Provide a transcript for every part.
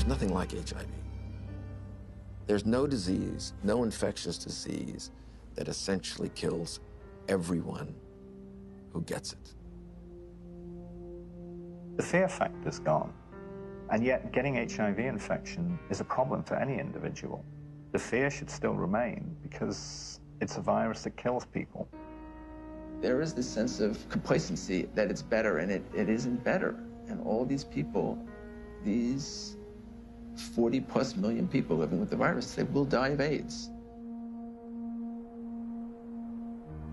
There's nothing like HIV. There's no disease, no infectious disease that essentially kills everyone who gets it. The fear factor's gone, and yet getting HIV infection is a problem for any individual. The fear should still remain because it's a virus that kills people. There is this sense of complacency that it's better, and it isn't better. And all these people, these 40+ million people living with the virus, they will die of AIDS.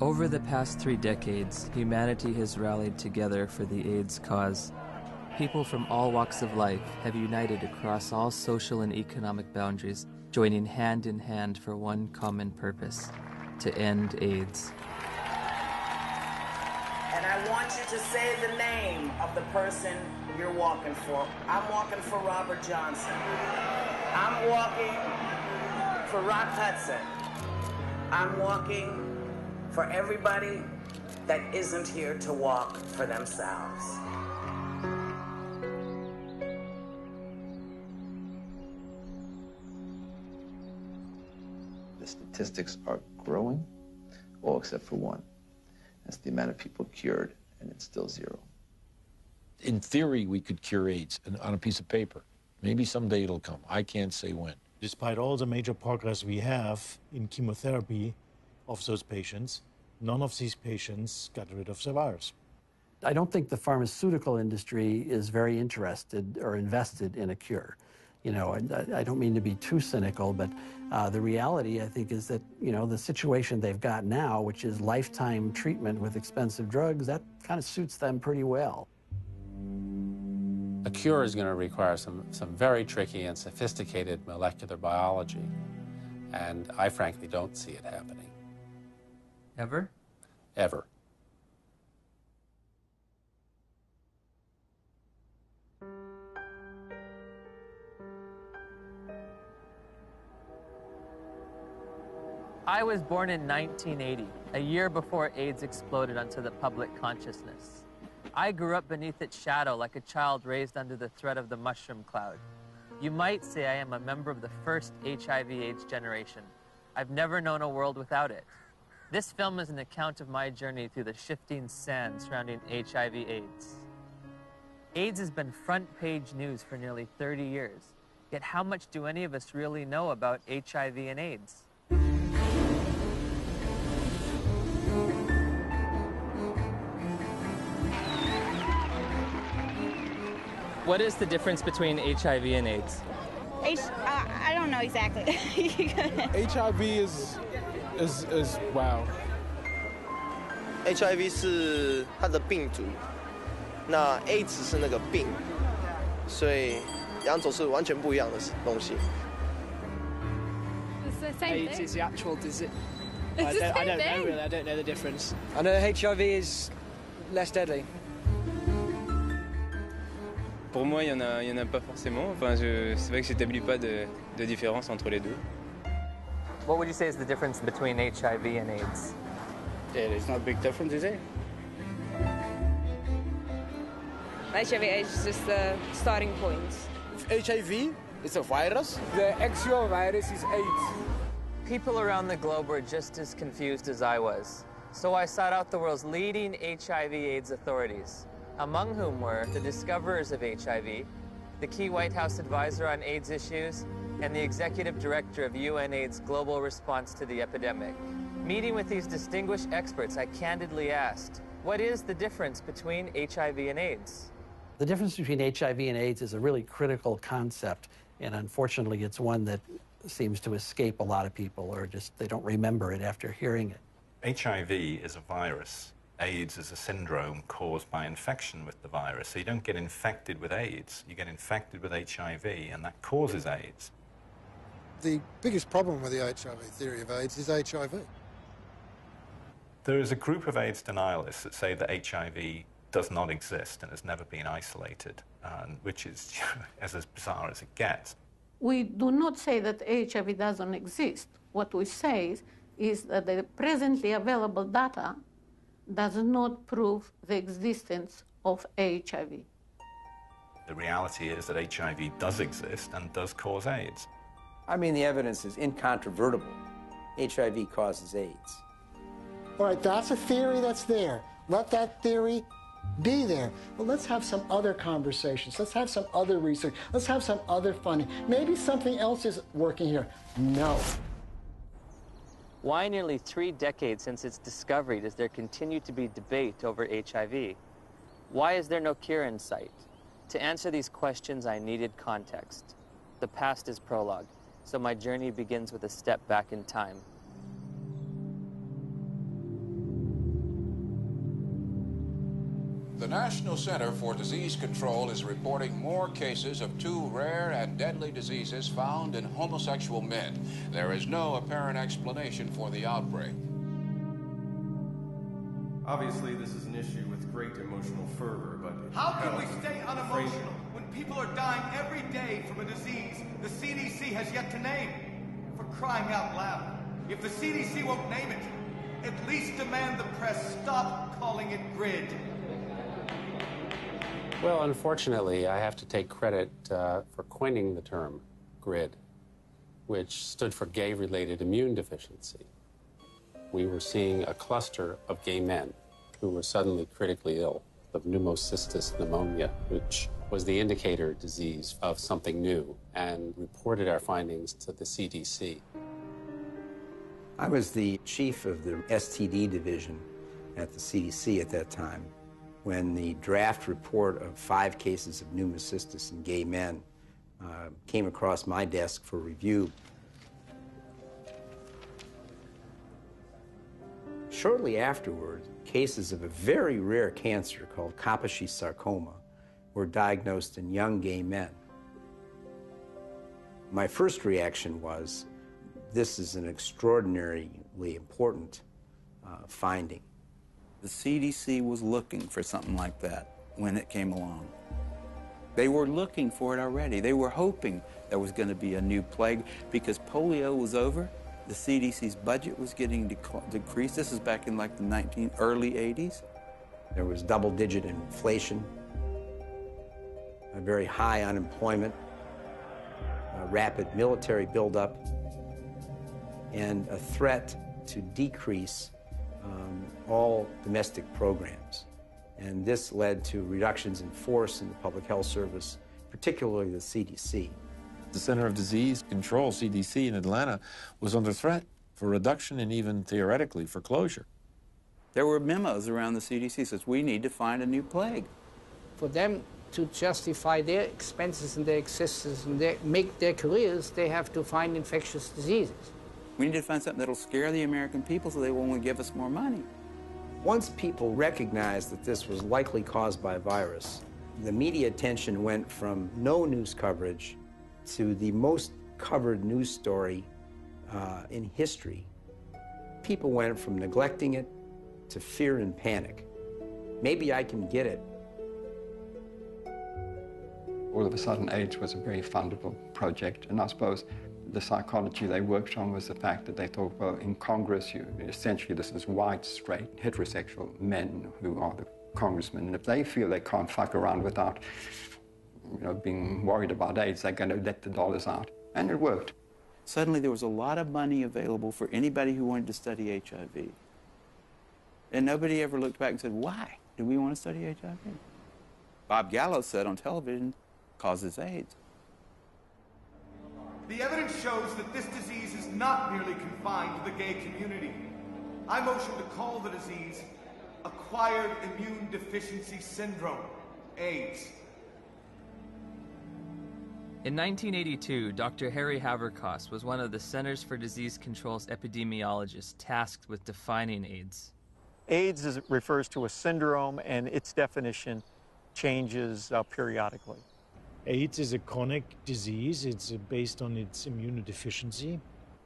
Over the past 3 decades, humanity has rallied together for the AIDS cause. People from all walks of life have united across all social and economic boundaries, joining hand in hand for one common purpose: to end AIDS. And I want you to say the name of the person you're walking for. I'm walking for Robert Johnson. I'm walking for Rock Hudson. I'm walking for everybody that isn't here to walk for themselves. The statistics are growing, all except for one. That's the amount of people cured, and it's still 0. In theory, we could cure AIDS on a piece of paper. Maybe someday it'll come. I can't say when. Despite all the major progress we have in chemotherapy of those patients, none of these patients got rid of the virus. I don't think the pharmaceutical industry is very interested or invested in a cure. You know, I don't mean to be too cynical, but the reality, I think, is that, you know, the situation they've got now, which is lifetime treatment with expensive drugs, that kind of suits them pretty well. A cure is going to require some very tricky and sophisticated molecular biology, and I frankly don't see it happening. Ever? Ever. I was born in 1980, a year before AIDS exploded onto the public consciousness. I grew up beneath its shadow like a child raised under the threat of the mushroom cloud. You might say I am a member of the first HIV/AIDS generation. I've never known a world without it. This film is an account of my journey through the shifting sand surrounding HIV/AIDS. AIDS has been front-page news for nearly 30 years. Yet how much do any of us really know about HIV and AIDS? What is the difference between HIV and AIDS? I don't know exactly. HIV is wow. HIV 是它的病毒，那 AIDS 是那个病，所以两种是完全不一样的东西。It's the same AIDS thing. is the actual disease. It's the same I don't thing. know really. I don't know the difference. I know HIV is less deadly. Pour moi, il y en a pas forcément. Enfin, c'est vrai que j'établis pas de différence entre les deux. What would you say is the difference between HIV and AIDS? Yeah, there's not a big difference, is it? HIV/AIDS is just the starting point. HIV is a virus. The actual virus is AIDS. People around the globe were just as confused as I was. So I sought out the world's leading HIV/AIDS authorities, among whom were the discoverers of HIV, the key White House advisor on AIDS issues, and the executive director of UNAIDS' global response to the epidemic. Meeting with these distinguished experts, I candidly asked, what is the difference between HIV and AIDS? The difference between HIV and AIDS is a really critical concept, and unfortunately it's one that seems to escape a lot of people, or just they don't remember it after hearing it. HIV is a virus. AIDS is a syndrome caused by infection with the virus. So you don't get infected with AIDS, you get infected with HIV, and that causes AIDS. The biggest problem with the HIV theory of AIDS is HIV. There is a group of AIDS denialists that say that HIV does not exist and has never been isolated, which is as bizarre as it gets. We do not say that HIV doesn't exist. What we say is that the presently available data does not prove the existence of HIV. The reality is that HIV does exist and does cause AIDS. I mean, the evidence is incontrovertible. HIV causes AIDS. All right, that's a theory that's there. Let that theory be there. But let's have some other conversations. Let's have some other research. Let's have some other funding. Maybe something else is working here. No. Why nearly 3 decades since its discovery does there continue to be debate over HIV? Why is there no cure in sight? To answer these questions, I needed context. The past is prologue, so my journey begins with a step back in time. The National Center for Disease Control is reporting more cases of 2 rare and deadly diseases found in homosexual men. There is no apparent explanation for the outbreak. Obviously, this is an issue with great emotional fervor, but... How can we stay unemotional when people are dying every day from a disease the CDC has yet to name? For crying out loud, if the CDC won't name it, at least demand the press stop calling it GRID. Well, unfortunately, I have to take credit for coining the term GRID, which stood for gay-related immune deficiency. We were seeing a cluster of gay men who were suddenly critically ill of pneumocystis pneumonia, which was the indicator disease of something new, and reported our findings to the CDC. I was the chief of the STD division at the CDC at that time, when the draft report of 5 cases of pneumocystis in gay men came across my desk for review. Shortly afterward, cases of a very rare cancer called Kaposi sarcoma were diagnosed in young gay men. My first reaction was, this is an extraordinarily important finding. The CDC was looking for something like that when it came along. They were looking for it already. They were hoping there was going to be a new plague because polio was over. The CDC's budget was getting decreased. This is back in like the early 80s. There was double-digit inflation, a very high unemployment, a rapid military buildup, and a threat to decrease all domestic programs. And this led to reductions in force in the public health service, particularly the CDC. The Center of Disease Control, CDC, in Atlanta was under threat for reduction and even theoretically for closure. There were memos around the CDC that says, we need to find a new plague. For them to justify their expenses and their existence and make their careers, they have to find infectious diseases. We need to find something that'll scare the American people so they will only give us more money. Once people recognized that this was likely caused by a virus, the media attention went from no news coverage to the most covered news story in history. People went from neglecting it to fear and panic. Maybe I can get it. All of a sudden, AIDS was a very fundable project, and I suppose the psychology they worked on was the fact that they thought, well, in Congress, essentially this is white, straight, heterosexual men who are the congressmen, and if they feel they can't fuck around without being worried about AIDS, they're going to let the dollars out. And it worked. Suddenly there was a lot of money available for anybody who wanted to study HIV. And nobody ever looked back and said, why do we want to study HIV? Bob Gallo said on television, causes AIDS. The evidence shows that this disease is not merely confined to the gay community. I motion to call the disease acquired immune deficiency syndrome, AIDS. In 1982, Dr. Harry Haverkos was one of the Centers for Disease Control's epidemiologists tasked with defining AIDS. AIDS refers to a syndrome, and its definition changes periodically. AIDS is a chronic disease. It's based on its immunodeficiency.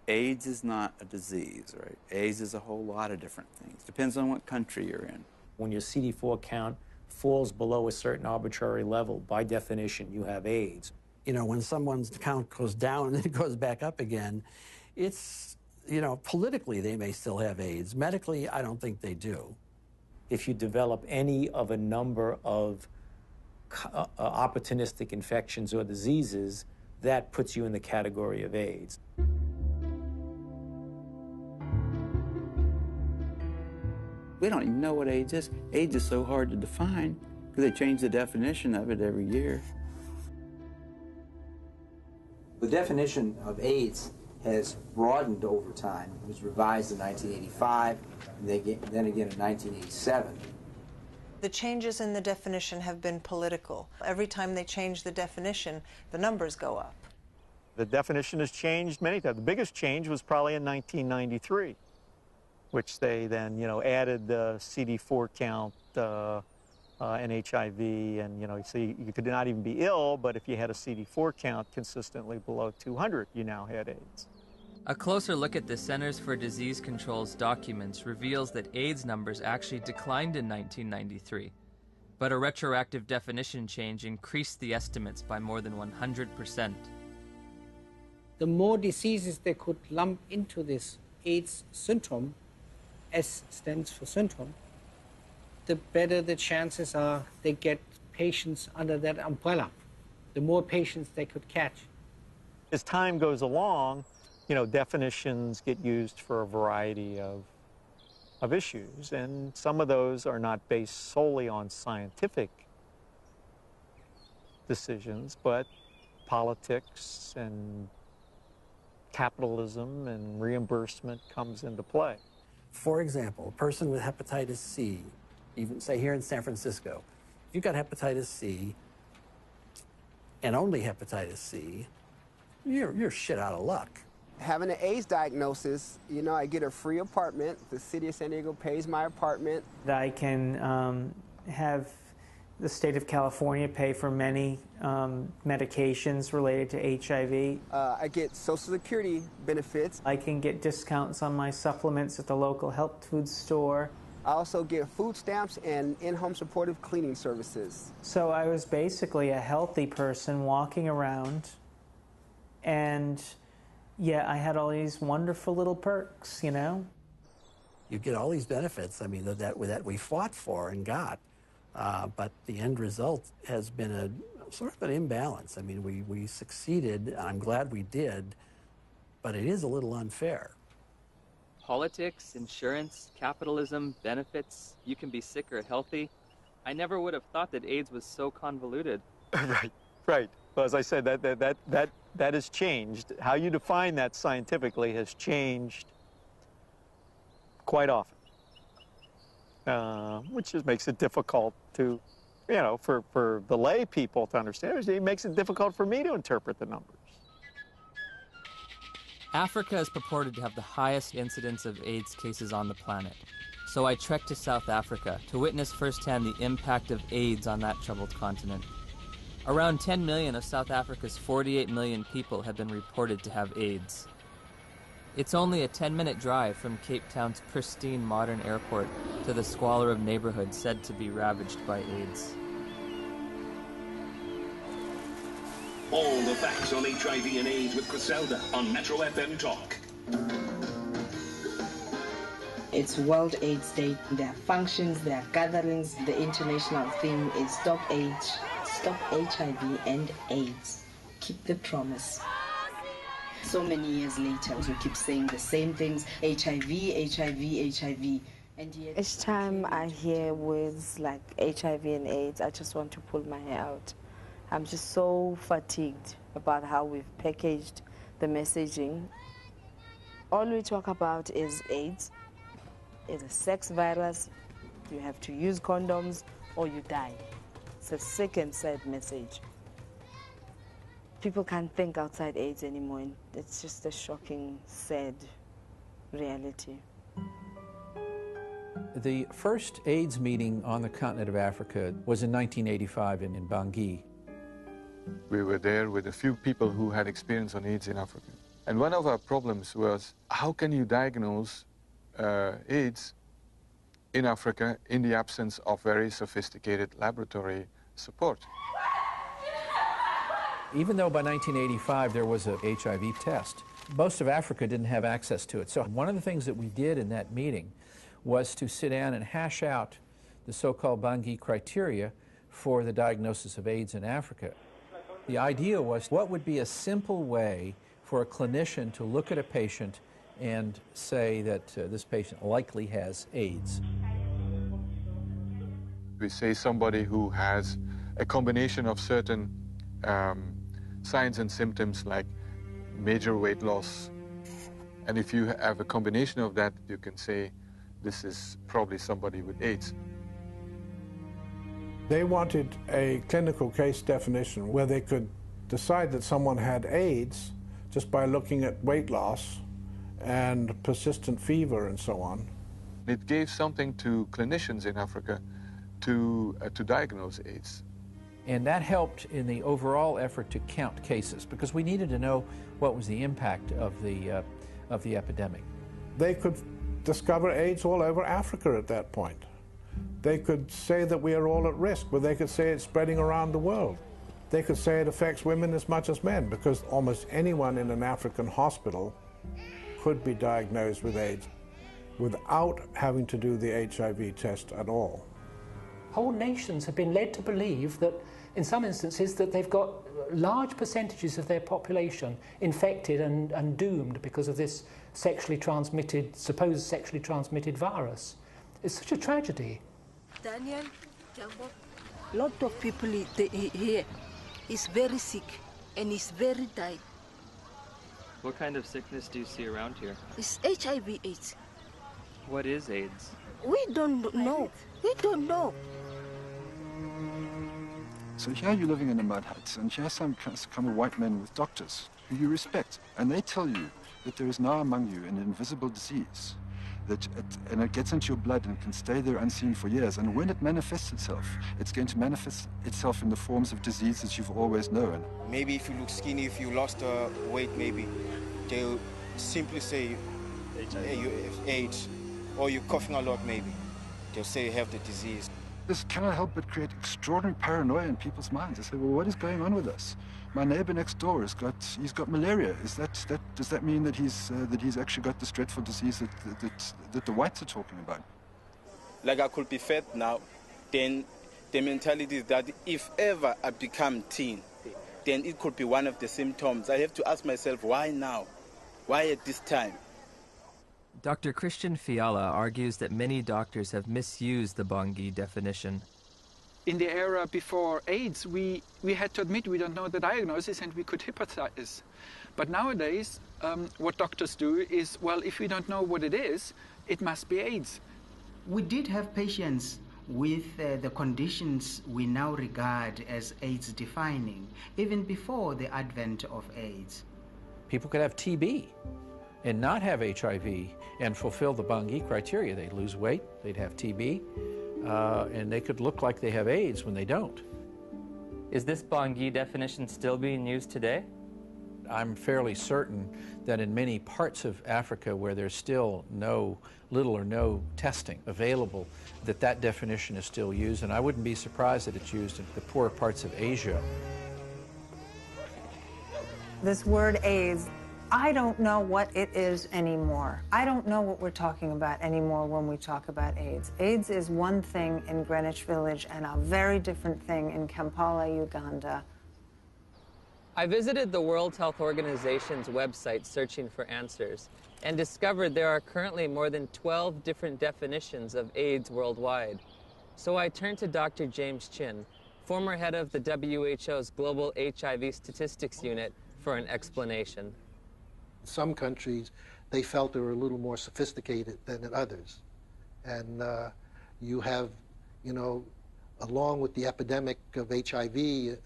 AIDS is not a disease, right? AIDS is a whole lot of different things. Depends on what country you're in. When your CD4 count falls below a certain arbitrary level, by definition, you have AIDS. You know, when someone's count goes down and then goes back up again, it's, politically they may still have AIDS. Medically, I don't think they do. If you develop any of a number of opportunistic infections or diseases, that puts you in the category of AIDS. We don't even know what AIDS is. AIDS is so hard to define because they change the definition of it every year. The definition of AIDS has broadened over time. It was revised in 1985, and then again in 1987. The changes in the definition have been political. Every time they change the definition, the numbers go up. The definition has changed many times. The biggest change was probably in 1993, which they then, added the CD4 count and HIV, and, so you could not even be ill, but if you had a CD4 count consistently below 200, you now had AIDS. A closer look at the Centers for Disease Control's documents reveals that AIDS numbers actually declined in 1993, but a retroactive definition change increased the estimates by more than 100%. The more diseases they could lump into this AIDS syndrome, S stands for syndrome, the better the chances are they get patients under that umbrella, the more patients they could catch. As time goes along, definitions get used for a variety of issues, and some of those are not based solely on scientific decisions, but politics and capitalism and reimbursement comes into play. For example, a person with hepatitis C, even say here in San Francisco, if you've got hepatitis C and only hepatitis C, you're shit out of luck. Having an AIDS diagnosis, I get a free apartment. The city of San Diego pays my apartment. I can have the state of California pay for many medications related to HIV. I get Social Security benefits. I can get discounts on my supplements at the local health food store. I also get food stamps and in-home supportive cleaning services. So I was basically a healthy person walking around, and yeah, I had all these wonderful little perks, You get all these benefits, that we fought for and got. But the end result has been a sort of an imbalance. We succeeded, and I'm glad we did, but it is a little unfair. Politics, insurance, capitalism, benefits, you can be sick or healthy. I never would have thought that AIDS was so convoluted. Right. Well, as I said, that has changed. How you define that scientifically has changed quite often. Which just makes it difficult to, for the lay people to understand. It makes it difficult for me to interpret the numbers. Africa is purported to have the highest incidence of AIDS cases on the planet. So I trekked to South Africa to witness firsthand the impact of AIDS on that troubled continent. Around 10 million of South Africa's 48 million people have been reported to have AIDS. It's only a 10-minute drive from Cape Town's pristine modern airport to the squalor of neighborhoods said to be ravaged by AIDS. All the facts on HIV and AIDS with Griselda on Metro FM Talk. It's World AIDS Day. There are functions, there are gatherings. The international theme is Stop AIDS, Stop HIV and AIDS. Keep the promise. So many years later, we keep saying the same things, HIV, HIV, HIV. And yet, each time I hear words like HIV and AIDS, I just want to pull my hair out. I'm just so fatigued about how we've packaged the messaging. All we talk about is AIDS. It's a sex virus. You have to use condoms or you die. It's a sick and sad message. People can't think outside AIDS anymore, and it's just a shocking, sad reality. The first AIDS meeting on the continent of Africa was in 1985 in Bangui. We were there with a few people who had experience on AIDS in Africa. And one of our problems was, how can you diagnose AIDS in Africa in the absence of very sophisticated laboratory support? Even though by 1985 there was a HIV test, most of Africa didn't have access to it. So one of the things that we did in that meeting was to sit down and hash out the so-called Bangui criteria for the diagnosis of AIDS in Africa. The idea was, what would be a simple way for a clinician to look at a patient and say that this patient likely has AIDS? We say somebody who has a combination of certain signs and symptoms like major weight loss. And if you have a combination of that, you can say this is probably somebody with AIDS. They wanted a clinical case definition where they could decide that someone had AIDS just by looking at weight loss and persistent fever and so on. It gave something to clinicians in Africa to diagnose AIDS. And that helped in the overall effort to count cases, because we needed to know what was the impact of the epidemic. They could discover AIDS all over Africa at that point. They could say that we are all at risk, but they could say it's spreading around the world. They could say it affects women as much as men, because almost anyone in an African hospital could be diagnosed with AIDS without having to do the HIV test at all. Whole nations have been led to believe that, in some instances, that they've got large percentages of their population infected and doomed because of this supposed sexually transmitted virus. It's such a tragedy. Daniel, Jambo, lot of people here is very sick and is very dying. What kind of sickness do you see around here? It's HIV/AIDS. What is AIDS? We don't know. We don't know. So here you're living in a mud hut, and here come white men with doctors who you respect, and they tell you that there is now among you an invisible disease, and it gets into your blood and can stay there unseen for years, and when it manifests itself, it's going to manifest itself in the forms of diseases you've always known. Maybe if you look skinny, if you lost weight, maybe they'll simply say, hey, you have AIDS, or you're coughing a lot, maybe. They'll say you have the disease. This cannot help but create extraordinary paranoia in people's minds. They say, well, what is going on with us? My neighbor next door he's got malaria. Does that mean that he's actually got this dreadful disease that the whites are talking about? Like I could be fat now, then the mentality is that if ever I become teen, then it could be one of the symptoms. I have to ask myself, why now? Why at this time? Dr. Christian Fiala argues that many doctors have misused the Bangui definition. In the era before AIDS, we had to admit we don't know the diagnosis and we could hypothesize. But nowadays, what doctors do is, well, if we don't know what it is, it must be AIDS. We did have patients with the conditions we now regard as AIDS defining, even before the advent of AIDS. People could have TB and not have HIV and fulfill the Bangui criteria. They'd lose weight, they'd have TB, and they could look like they have AIDS when they don't. Is this Bangui definition still being used today? I'm fairly certain that in many parts of Africa where there's still little or no testing available, that definition is still used, and I wouldn't be surprised that it's used in the poorer parts of Asia. This word AIDS, I don't know what it is anymore. I don't know what we're talking about anymore when we talk about AIDS. AIDS is one thing in Greenwich Village and a very different thing in Kampala, Uganda. I visited the World Health Organization's website searching for answers and discovered there are currently more than 12 different definitions of AIDS worldwide. So I turned to Dr. James Chin, former head of the WHO's Global HIV Statistics Unit, for an explanation. In some countries, they felt they were a little more sophisticated than in others. And you have, along with the epidemic of HIV,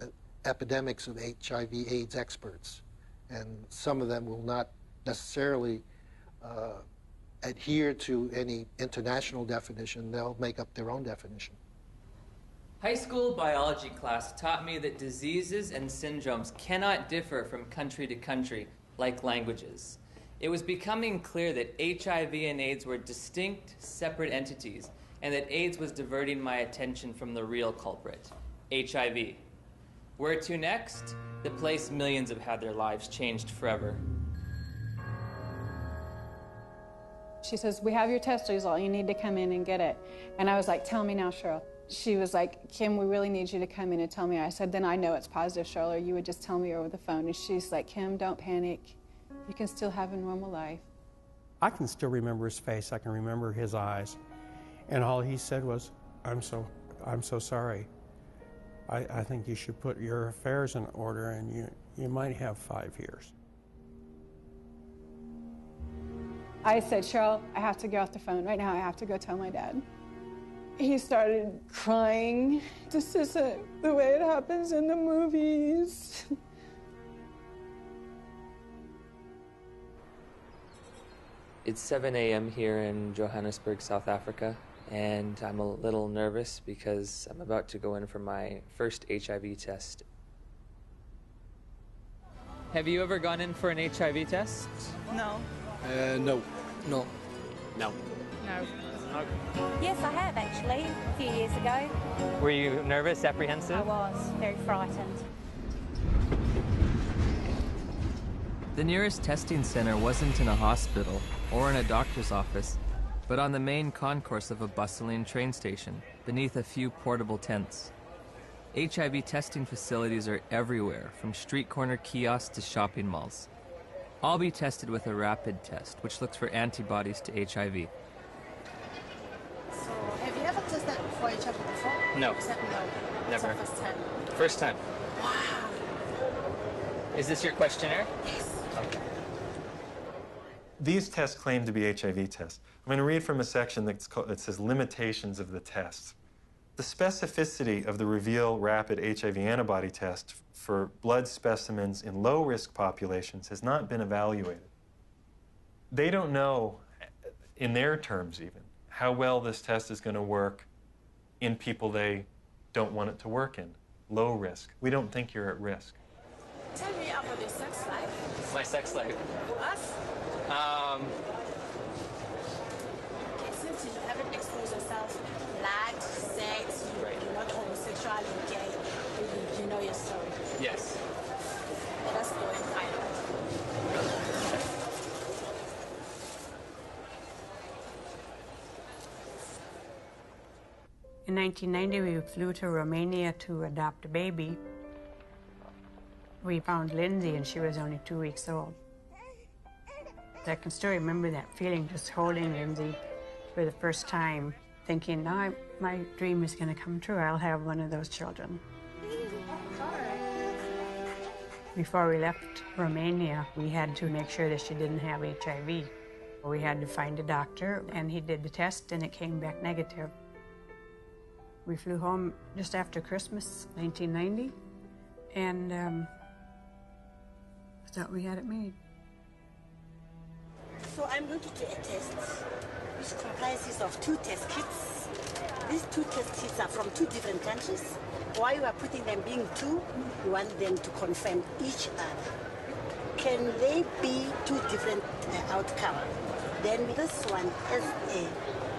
epidemics of HIV/AIDS experts. And some of them will not necessarily adhere to any international definition. They'll make up their own definition. High school biology class taught me that diseases and syndromes cannot differ from country to country like languages. It was becoming clear that HIV and AIDS were distinct, separate entities, and that AIDS was diverting my attention from the real culprit, HIV. Where to next? The place millions have had their lives changed forever. She says, we have your test result, you need to come in and get it. And I was like, tell me now, Cheryl. She was like, Kim, we really need you to come in and tell me. I said, then I know it's positive, Charlotte. You would just tell me over the phone. And she's like, Kim, don't panic. You can still have a normal life. I can still remember his face. I can remember his eyes. And all he said was, I'm so sorry. I think you should put your affairs in order, and you might have 5 years. I said, Cheryl, I have to get off the phone right now. I have to go tell my dad. He started crying. This isn't the way it happens in the movies. It's 7 a.m. here in Johannesburg, South Africa, and I'm a little nervous because I'm about to go in for my first HIV test. Have you ever gone in for an HIV test? No. No. No. No. No. Yes, I have actually, a few years ago. Were you nervous, apprehensive? I was very frightened. The nearest testing center wasn't in a hospital or in a doctor's office, but on the main concourse of a bustling train station, beneath a few portable tents. HIV testing facilities are everywhere, from street corner kiosks to shopping malls. I'll be tested with a rapid test, which looks for antibodies to HIV. So, have you ever tested for HIV before? No. Except no. Never. It's the first time. First time. Wow. Is this your questionnaire? Yes. Okay. These tests claim to be HIV tests. I'm going to read from a section that says limitations of the test. The specificity of the Reveal Rapid HIV Antibody Test for blood specimens in low-risk populations has not been evaluated. They don't know, in their terms even, how well this test is going to work in people they don't want it to work in, low risk. We don't think you're at risk. Tell me about your sex life. My sex life? Us? Okay, since you haven't exposed yourself, lied, sex, you're not homosexual, you're gay, you know your story. Yes. Let us go and find out. In 1990, we flew to Romania to adopt a baby. We found Lindsay, and she was only 2 weeks old. I can still remember that feeling, just holding Lindsay for the first time, thinking, now my dream is going to come true. I'll have one of those children. Before we left Romania, we had to make sure that she didn't have HIV. We had to find a doctor, and he did the test, and it came back negative. We flew home just after Christmas, 1990, and thought we had it made. So I'm going to do a test which comprises of 2 test kits. These 2 test kits are from 2 different countries. Why you are putting them being 2, you want them to confirm each other. Can they be 2 different outcomes? Then this one is a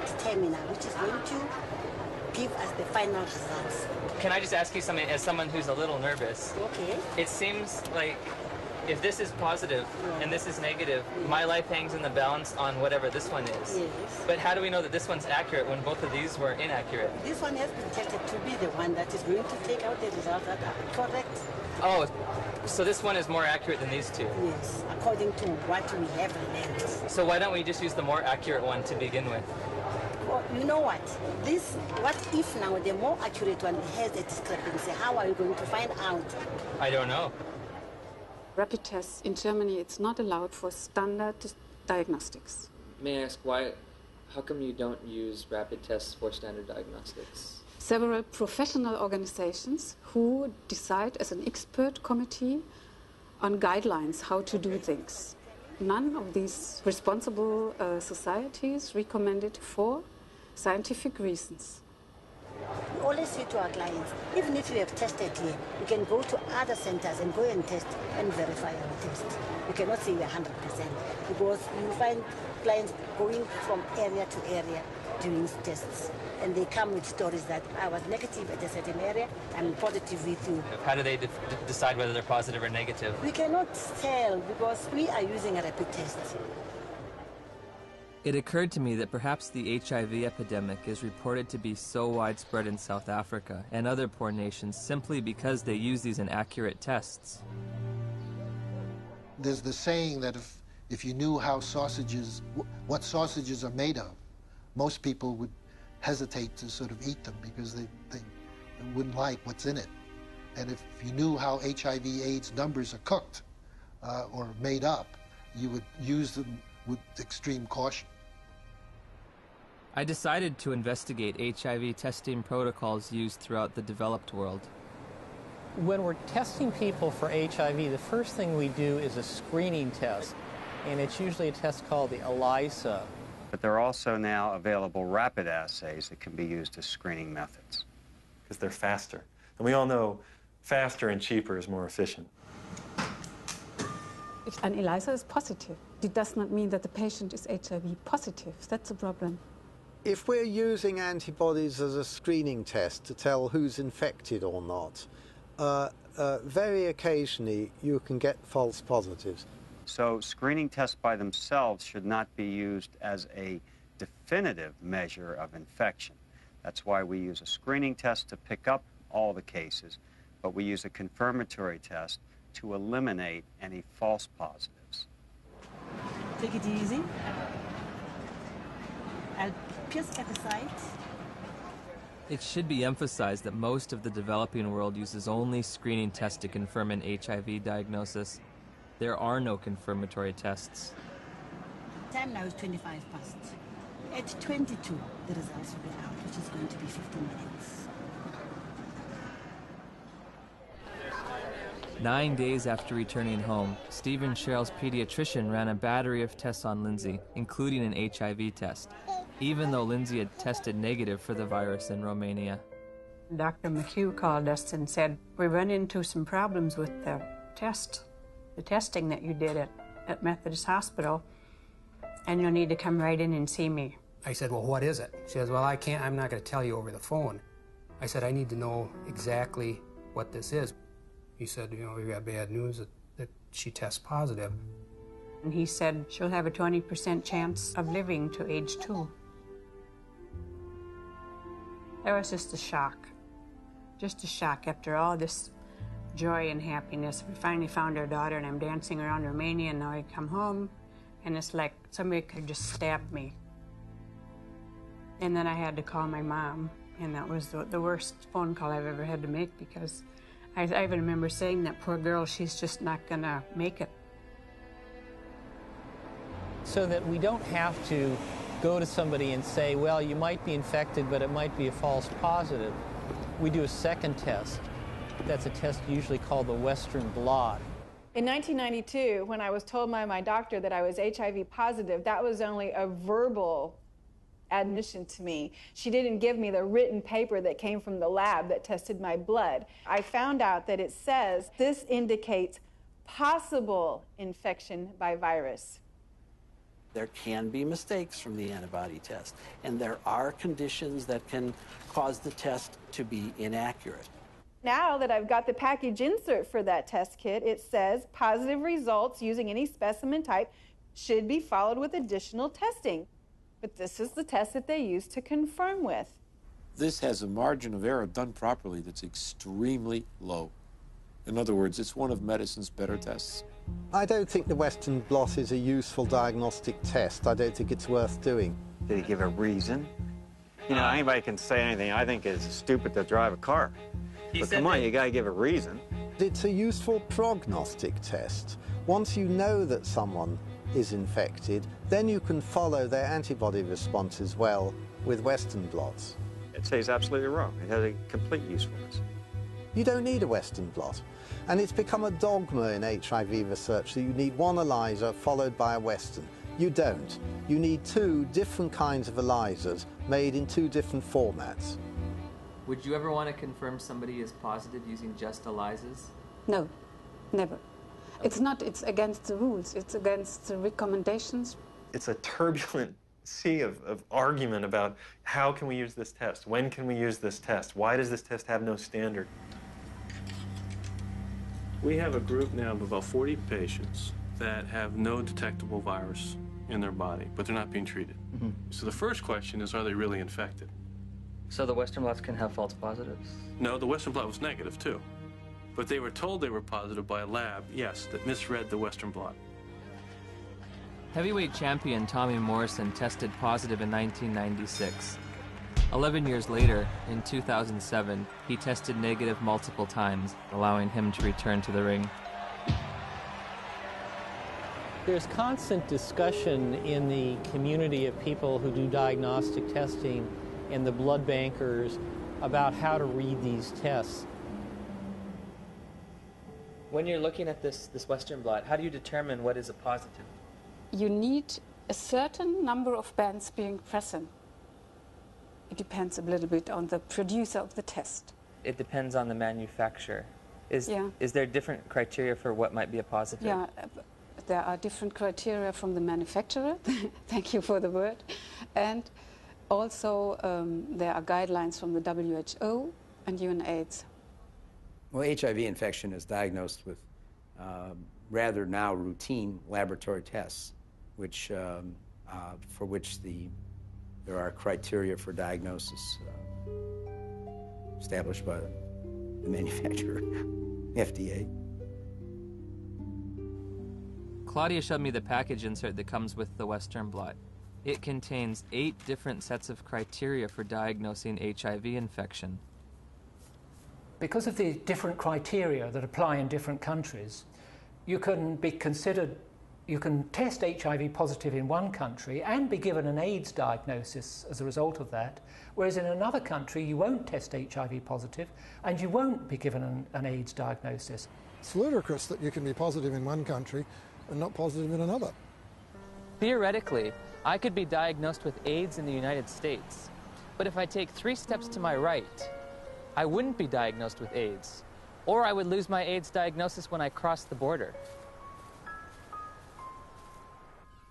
determiner which is going to give us the final results. Can I just ask you something, as someone who's a little nervous? Okay. It seems like if this is positive and this is negative, my life hangs in the balance on whatever this one is. Yes. But how do we know that this one's accurate when both of these were inaccurate? This one has been tested to be the one that is going to take out the results that are correct. Oh, so this one is more accurate than these 2? Yes, according to what we have learned. So why don't we just use the more accurate one to begin with? Well, you know what? What if now the more accurate one has a discrepancy? How are you going to find out? I don't know. Rapid tests in Germany, it's not allowed for standard diagnostics. May I ask why? How come you don't use rapid tests for standard diagnostics? Several professional organizations who decide as an expert committee on guidelines how to do things. None of these responsible societies recommend it for scientific reasons. We always say to our clients, even if you have tested here, you can go to other centers and go and test and verify our test. You cannot say we're 100% because you find clients going from area to area doing tests. And they come with stories that I was negative at a certain area, I'm positive with you. How do they decide whether they're positive or negative? We cannot tell because we are using a rapid test. It occurred to me that perhaps the HIV epidemic is reported to be so widespread in South Africa and other poor nations simply because they use these inaccurate tests. There's the saying that if you knew how what sausages are made of, most people would hesitate to sort of eat them because they wouldn't like what's in it. And if you knew how HIV/AIDS numbers are cooked or made up, you would use them with extreme caution. I decided to investigate HIV testing protocols used throughout the developed world. When we're testing people for HIV, the first thing we do is a screening test, and it's usually a test called the ELISA. But there are also now available rapid assays that can be used as screening methods. Because they're faster. And we all know faster and cheaper is more efficient. If an ELISA is positive, it does not mean that the patient is HIV positive. That's a problem. If we're using antibodies as a screening test to tell who's infected or not, very occasionally you can get false positives. So screening tests by themselves should not be used as a definitive measure of infection. That's why we use a screening test to pick up all the cases, but we use a confirmatory test to eliminate any false positives. Take it easy. I'll pierce at the side. It should be emphasized that most of the developing world uses only screening tests to confirm an HIV diagnosis. There are no confirmatory tests. Time now is 25 past. At 22, the results will be out, which is going to be 15 minutes. 9 days after returning home, Steve and Cheryl's pediatrician ran a battery of tests on Lindsay, including an HIV test, even though Lindsay had tested negative for the virus in Romania. Dr. McHugh called us and said, we run into some problems with the testing that you did at Methodist Hospital, and you'll need to come right in and see me. I said, well, what is it? She says, well, I'm not going to tell you over the phone. I said, I need to know exactly what this is. He said, we got bad news that she tests positive. And he said she'll have a 20% chance of living to age 2. That was just a shock. Just a shock after all this joy and happiness. We finally found our daughter, and I'm dancing around Romania, and now I come home, and it's like somebody could just stab me. And then I had to call my mom, and that was the worst phone call I've ever had to make, because I even remember saying, that poor girl, she's just not gonna make it. So that we don't have to go to somebody and say, well, you might be infected, but it might be a false positive. We do a second test. That's a test usually called the Western blot. In 1992, when I was told by my doctor that I was HIV positive, that was only a verbal admission to me. She didn't give me the written paper that came from the lab that tested my blood. I found out that it says this indicates possible infection by virus. There can be mistakes from the antibody test, and there are conditions that can cause the test to be inaccurate. Now that I've got the package insert for that test kit, it says positive results using any specimen type should be followed with additional testing. But this is the test that they use to confirm with. This has a margin of error done properly that's extremely low. In other words, it's one of medicine's better tests. I don't think the Western blot is a useful diagnostic test. I don't think it's worth doing. Did he give a reason? Anybody can say anything. I think it's stupid to drive a car. But come on, you got to give a reason. It's a useful prognostic test. Once you know that someone is infected, then you can follow their antibody responses well with Western blots. I'd say he's absolutely wrong. It has a complete usefulness. You don't need a Western blot. And it's become a dogma in HIV research that you need one ELISA followed by a Western. You don't. You need 2 different kinds of ELISAs made in 2 different formats. Would you ever want to confirm somebody is positive using just ELISAs? No, never. It's against the rules. It's against the recommendations. It's a turbulent sea of argument about how can we use this test? When can we use this test? Why does this test have no standard? We have a group now of about 40 patients that have no detectable virus in their body, but they're not being treated. So the first question is, are they really infected? So the Western blots can have false positives? No, the Western blot was negative too. But they were told they were positive by a lab, yes, that misread the Western blot. Heavyweight champion Tommy Morrison tested positive in 1996. 11 years later, in 2007, he tested negative multiple times, allowing him to return to the ring. There's constant discussion in the community of people who do diagnostic testing and the blood bankers about how to read these tests. When you're looking at this Western blot, how do you determine what is a positive? You need a certain number of bands being present. It depends a little bit on the producer of the test. It depends on the manufacturer. Is there different criteria for what might be a positive? Yeah, there are different criteria from the manufacturer. Thank you for the word. And also there are guidelines from the WHO and UNAIDS. Well, HIV infection is diagnosed with rather now routine laboratory tests, which for which there are criteria for diagnosis established by the manufacturer, FDA. Claudia showed me the package insert that comes with the Western blot. It contains 8 different sets of criteria for diagnosing HIV infection. Because of the different criteria that apply in different countries, you can be considered, you can test HIV positive in one country and be given an AIDS diagnosis as a result of that, whereas in another country you won't test HIV positive and you won't be given an AIDS diagnosis. It's ludicrous that you can be positive in one country and not positive in another. Theoretically, I could be diagnosed with AIDS in the United States, but if I take 3 steps to my right, I wouldn't be diagnosed with AIDS, or I would lose my AIDS diagnosis when I crossed the border.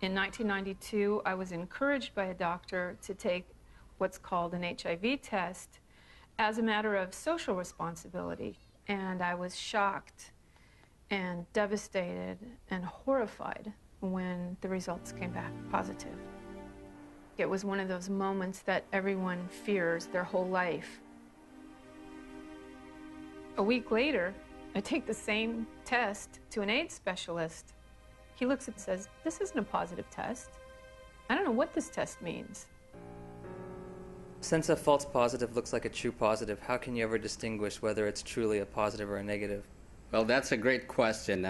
In 1992, I was encouraged by a doctor to take what's called an HIV test as a matter of social responsibility, and I was shocked and devastated and horrified when the results came back positive. It was one of those moments that everyone fears their whole life. A week later, I take the same test to an AIDS specialist. He looks and says, "This isn't a positive test. I don't know what this test means." Since a false positive looks like a true positive, how can you ever distinguish whether it's truly a positive or a negative? Well, that's a great question.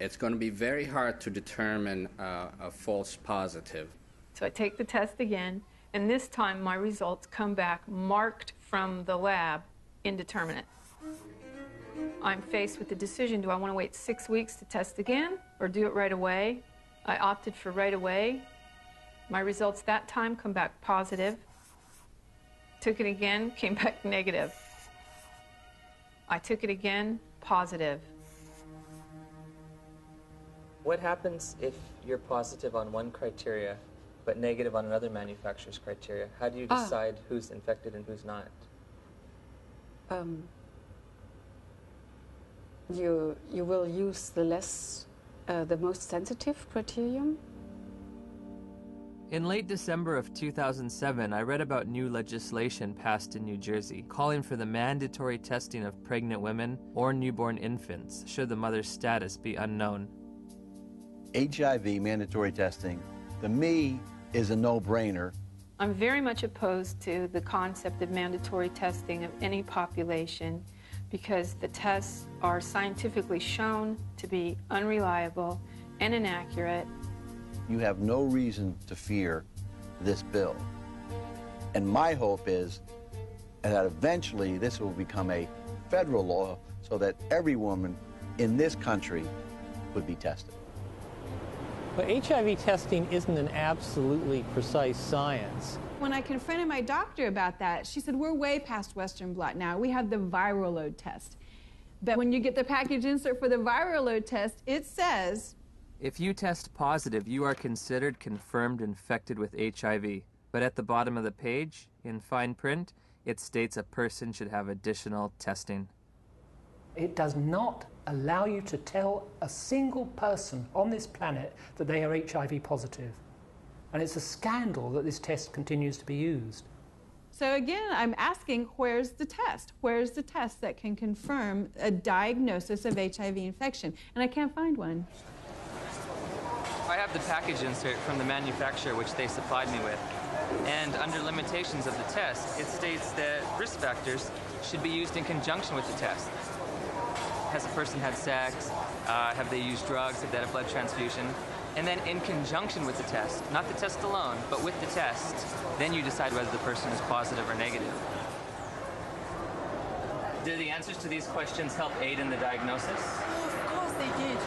It's going to be very hard to determine a false positive. So I take the test again, and this time my results come back marked from the lab indeterminate. I'm faced with the decision, do I want to wait 6 weeks to test again or do it right away? I opted for right away. My results that time come back positive. Took it again, came back negative. I took it again, positive. What happens if you're positive on one criteria but negative on another manufacturer's criteria? How do you decide who's infected and who's not? You will use the most sensitive criterion. In late December of 2007, I read about new legislation passed in New Jersey calling for the mandatory testing of pregnant women or newborn infants should the mother's status be unknown. HIV mandatory testing, to me, is a no-brainer. I'm very much opposed to the concept of mandatory testing of any population because the tests are scientifically shown to be unreliable and inaccurate. You have no reason to fear this bill. And my hope is that eventually this will become a federal law so that every woman in this country would be tested. But HIV testing isn't an absolutely precise science. When I confronted my doctor about that, she said, we're way past Western blot now. We have the viral load test. But when you get the package insert for the viral load test, it says, if you test positive, you are considered confirmed infected with HIV. But at the bottom of the page, in fine print, it states a person should have additional testing. It does not allow you to tell a single person on this planet that they are HIV positive. And it's a scandal that this test continues to be used. So again, I'm asking, where's the test? Where's the test that can confirm a diagnosis of HIV infection? And I can't find one. I have the package insert from the manufacturer which they supplied me with. And under limitations of the test, it states that risk factors should be used in conjunction with the test. Has a person had sex? Have they used drugs? Have they had a blood transfusion? And then in conjunction with the test, not the test alone, but with the test, then you decide whether the person is positive or negative. Do the answers to these questions help aid in the diagnosis? Oh, of course they did.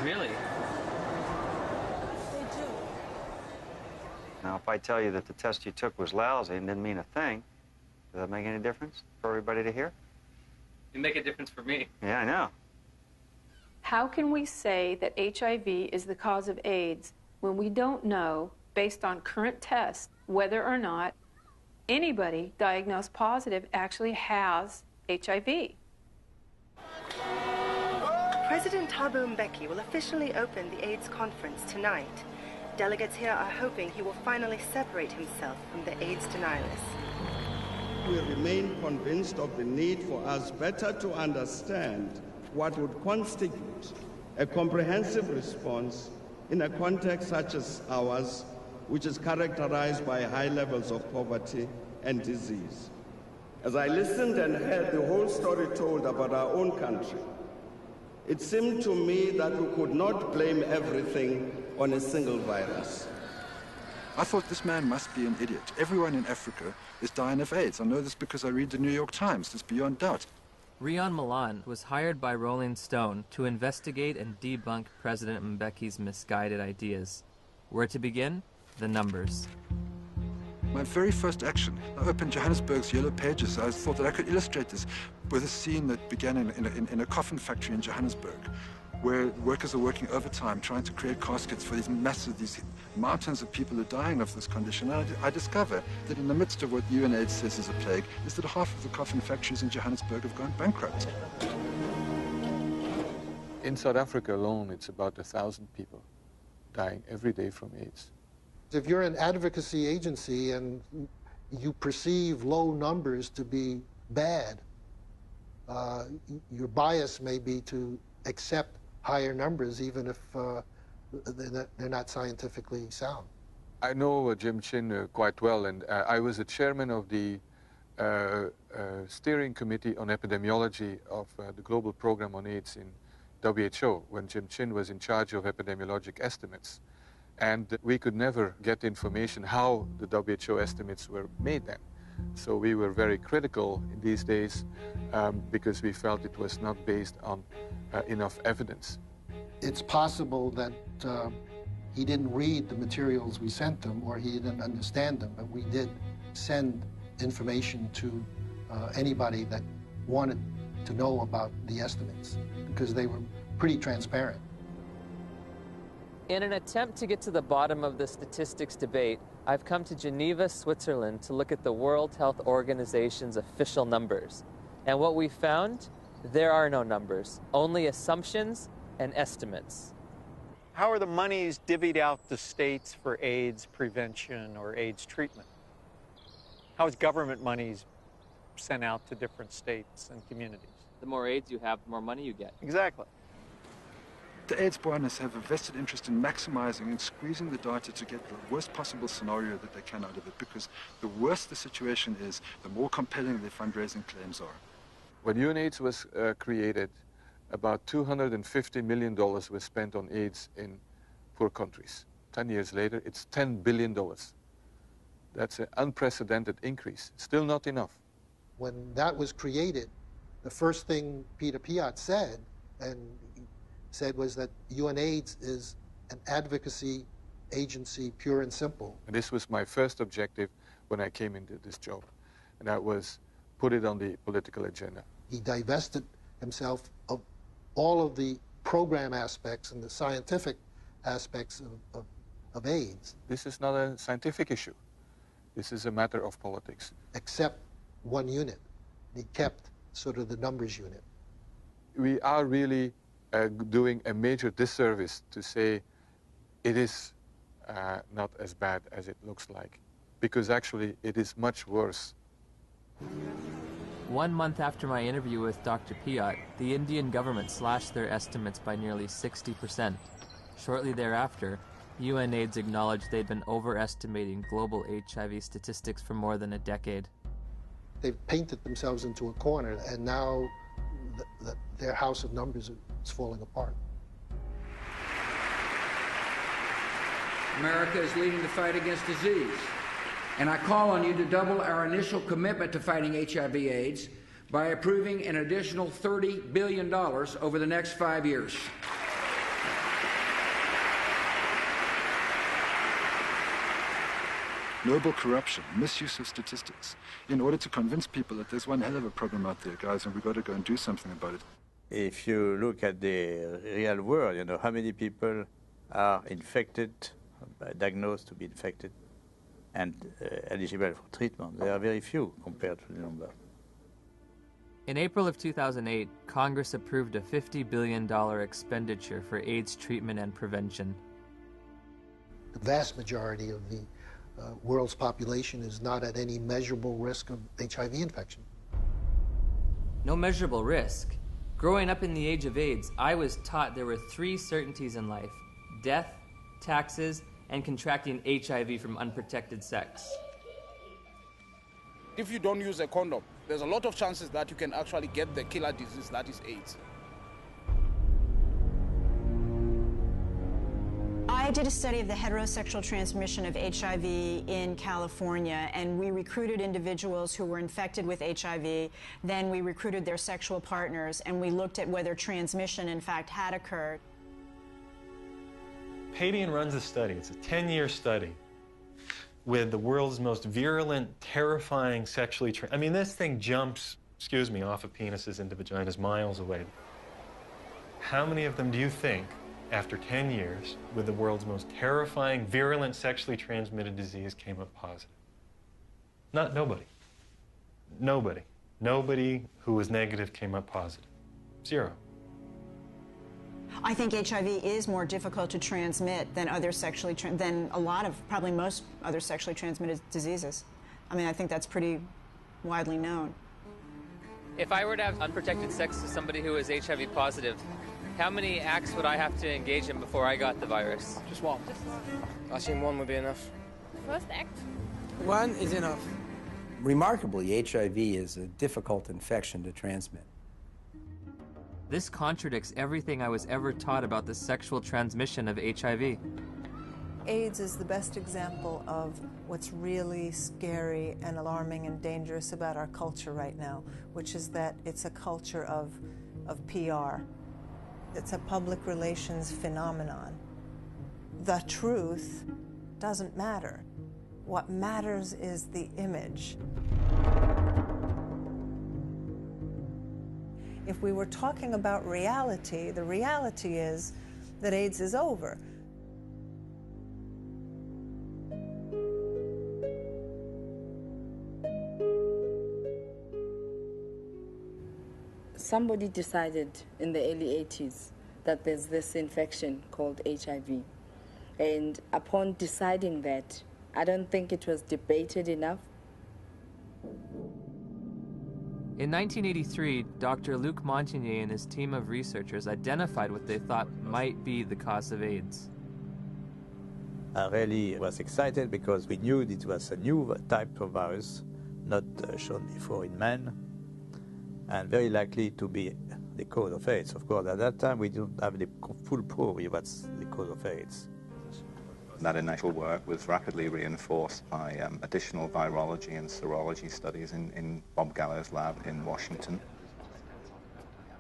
Really? They do. Now, if I tell you that the test you took was lousy and didn't mean a thing, does that make any difference for everybody to hear? It'd make a difference for me. Yeah, I know. How can we say that HIV is the cause of AIDS when we don't know, based on current tests, whether or not anybody diagnosed positive actually has HIV? President Thabo Mbeki will officially open the AIDS conference tonight. Delegates here are hoping he will finally separate himself from the AIDS denialists. We remain convinced of the need for us better to understand what would constitute a comprehensive response in a context such as ours, which is characterized by high levels of poverty and disease. As I listened and heard the whole story told about our own country, it seemed to me that we could not blame everything on a single virus. I thought this man must be an idiot. Everyone in Africa is dying of AIDS. I know this because I read the New York Times. It's beyond doubt. Rion Milan was hired by Rolling Stone to investigate and debunk President Mbeki's misguided ideas. Where to begin? The numbers. My very first action, I opened Johannesburg's Yellow Pages. I thought that I could illustrate this with a scene that began in a coffin factory in Johannesburg, where workers are working overtime trying to create caskets for these mountains of people who are dying of this condition. And I discover that in the midst of what UNAIDS says is a plague, is that half of the coffin factories in Johannesburg have gone bankrupt. In South Africa alone, it's about 1,000 people dying every day from AIDS. If you're an advocacy agency and you perceive low numbers to be bad, your bias may be to accept higher numbers even if they're not scientifically sound. I know Jim Chin quite well, and I was the chairman of the steering committee on epidemiology of the global program on AIDS in WHO when Jim Chin was in charge of epidemiologic estimates. And we could never get information how the WHO estimates were made then. So we were very critical in these days because we felt it was not based on enough evidence. It's possible that he didn't read the materials we sent him or he didn't understand them, but we did send information to anybody that wanted to know about the estimates because they were pretty transparent. In an attempt to get to the bottom of the statistics debate, I've come to Geneva, Switzerland to look at the World Health Organization's official numbers. And what we found, there are no numbers, only assumptions and estimates. How are the monies divvied out to states for AIDS prevention or AIDS treatment? How is government monies sent out to different states and communities? The more AIDS you have, the more money you get. Exactly. The AIDS partners have a vested interest in maximizing and squeezing the data to get the worst possible scenario that they can out of it, because the worse the situation is, the more compelling the fundraising claims are. When UNAIDS was created, about $250 million was spent on AIDS in poor countries. 10 years later, it's $10 billion. That's an unprecedented increase. Still not enough. When that was created, the first thing Peter Piot said was that UNAIDS is an advocacy agency, pure and simple. And this was my first objective when I came into this job, and that was put it on the political agenda. He divested himself of all of the program aspects and the scientific aspects of AIDS. This is not a scientific issue. This is a matter of politics. Except one unit. He kept sort of the numbers unit. we are really doing a major disservice to say it is not as bad as it looks like, because actually it is much worse. 1 month after my interview with Dr. Piot, the Indian government slashed their estimates by nearly 60%. Shortly thereafter, UNAIDS acknowledged they'd been overestimating global HIV statistics for more than a decade. They've painted themselves into a corner, and now their house of numbers is falling apart. America is leading the fight against disease, and I call on you to double our initial commitment to fighting HIV/AIDS by approving an additional $30 billion over the next 5 years. Global corruption, misuse of statistics, in order to convince people that there's one hell of a problem out there, guys, and we've got to go and do something about it. If you look at the real world, you know, how many people are infected, diagnosed to be infected, and eligible for treatment? There are very few compared to the number. In April of 2008, Congress approved a $50 billion expenditure for AIDS treatment and prevention. The vast majority of the world's population is not at any measurable risk of HIV infection. No measurable risk. Growing up in the age of AIDS, I was taught there were 3 certainties in life: death, taxes, and contracting HIV from unprotected sex. If you don't use a condom, there's a lot of chances that you can actually get the killer disease that is AIDS. I did a study of the heterosexual transmission of HIV in California, and we recruited individuals who were infected with HIV. Then we recruited their sexual partners, and we looked at whether transmission, in fact, had occurred. Padian runs a study. It's a 10-year study with the world's most virulent, terrifying sexually I mean, this thing jumps, excuse me, off of penises into vaginas miles away. How many of them do you think, after 10 years, with the world's most terrifying, virulent, sexually transmitted disease, came up positive? Nobody. Nobody. Nobody who was negative came up positive. 0. I think HIV is more difficult to transmit than than a lot of, probably most other sexually transmitted diseases. I mean, I think that's pretty widely known. If I were to have unprotected sex with somebody who is HIV positive, how many acts would I have to engage in before I got the virus? Just one. I think one would be enough. First act? One is enough. Remarkably, HIV is a difficult infection to transmit. This contradicts everything I was ever taught about the sexual transmission of HIV. AIDS is the best example of what's really scary and alarming and dangerous about our culture right now, which is that it's a culture of PR. It's a public relations phenomenon. The truth doesn't matter. What matters is the image. If we were talking about reality, the reality is that AIDS is over. Somebody decided in the early 80s that there's this infection called HIV. And upon deciding that, I don't think it was debated enough. In 1983, Dr. Luc Montagnier and his team of researchers identified what they thought might be the cause of AIDS. I really was excited because we knew it was a new type of virus, not shown before in men, and very likely to be the cause of AIDS. Of course, at that time, we didn't have the full proof of what's the cause of AIDS. That initial work was rapidly reinforced by additional virology and serology studies in Bob Gallo's lab in Washington.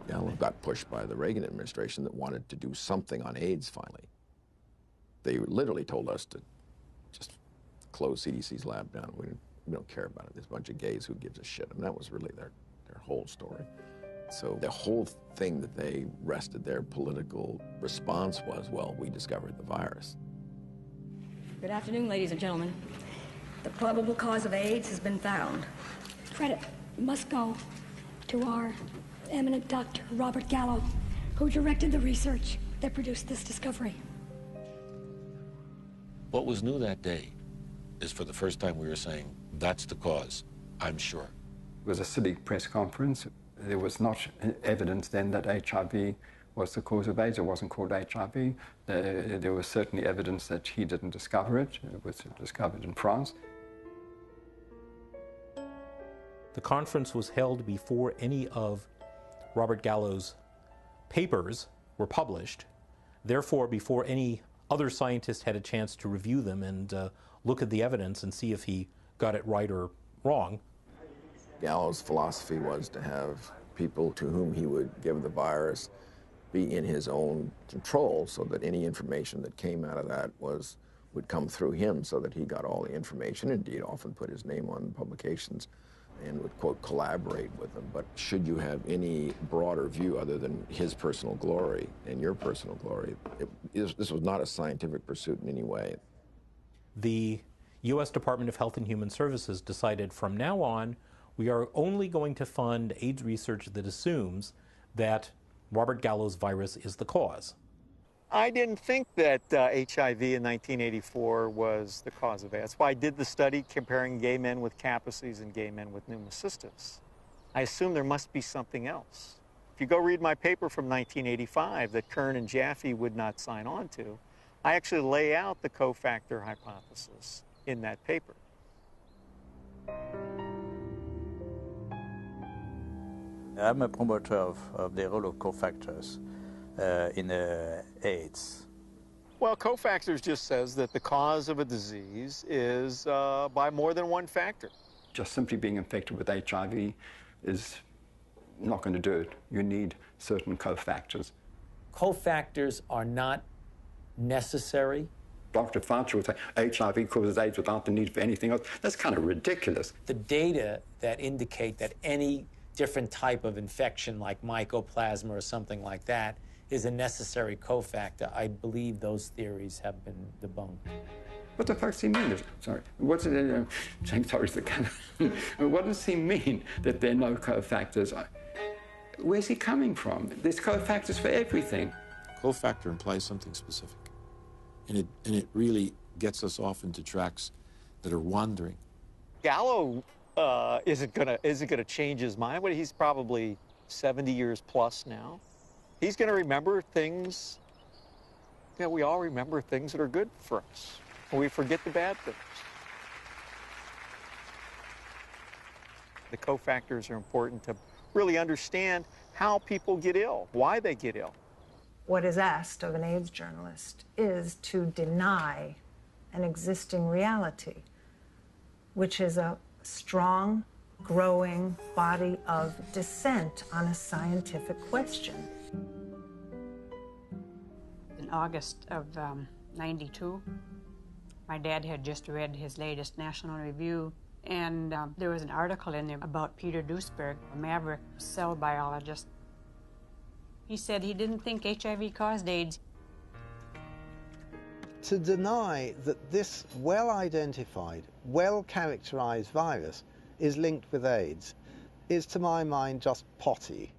Gallo got pushed by the Reagan administration that wanted to do something on AIDS finally. They literally told us to just close CDC's lab down. We don't care about it. There's a bunch of gays, who gives a shit? I mean, that was really their whole story. So the whole thing that they rested their political response was, well, we discovered the virus. Good afternoon, ladies and gentlemen. The probable cause of AIDS has been found. Credit must go to our eminent Dr. Robert Gallo, who directed the research that produced this discovery. What was new that day is for the first time we were saying, that's the cause, I'm sure. It was a silly press conference. There was not evidence then that HIV was the cause of AIDS. It wasn't called HIV. There was certainly evidence that he didn't discover it. It was discovered in France. The conference was held before any of Robert Gallo's papers were published. Therefore, before any other scientist had a chance to review them and look at the evidence and see if he got it right or wrong. Gallo's philosophy was to have people to whom he would give the virus be in his own control, so that any information that came out of that would come through him, so that he got all the information. Indeed, often put his name on publications and would, quote, collaborate with them. But should you have any broader view other than his personal glory and your personal glory, this was not a scientific pursuit in any way. The U.S. Department of Health and Human Services decided from now on, we are only going to fund AIDS research that assumes that Robert Gallo's virus is the cause. I didn't think that HIV in 1984 was the cause of AIDS. That's why I did the study comparing gay men with Kaposi's and gay men with pneumocystis. I assumed there must be something else. If you go read my paper from 1985 that Kern and Jaffe would not sign on to, I actually lay out the cofactor hypothesis in that paper. I'm a promoter of the role of cofactors in AIDS. Well, cofactors just says that the cause of a disease is by more than one factor. Just simply being infected with HIV is not going to do it. You need certain cofactors. Cofactors are not necessary. Dr. Fauci would say HIV causes AIDS without the need for anything else. That's kind of ridiculous. The data that indicate that any different type of infection like mycoplasma or something like that is a necessary cofactor, I believe those theories have been debunked. What the fuck does he mean? Sorry. What's it? Sorry, what does he mean that there are no cofactors? Where's he coming from? There's cofactors for everything. Cofactor implies something specific. And it really gets us off into tracks that are wandering. Gallo isn't gonna change his mind. But he's probably 70 years plus now. He's gonna remember things. Yeah, we all remember things that are good for us, and we forget the bad things. The cofactors are important to really understand how people get ill, why they get ill. What is asked of an AIDS journalist is to deny an existing reality, which is a strong, growing body of dissent on a scientific question. In August of '92, my dad had just read his latest National Review, and there was an article in there about Peter Duesberg, a maverick cell biologist. He said he didn't think HIV caused AIDS. To deny that this well-identified, well-characterized virus is linked with AIDS is, to my mind, just potty.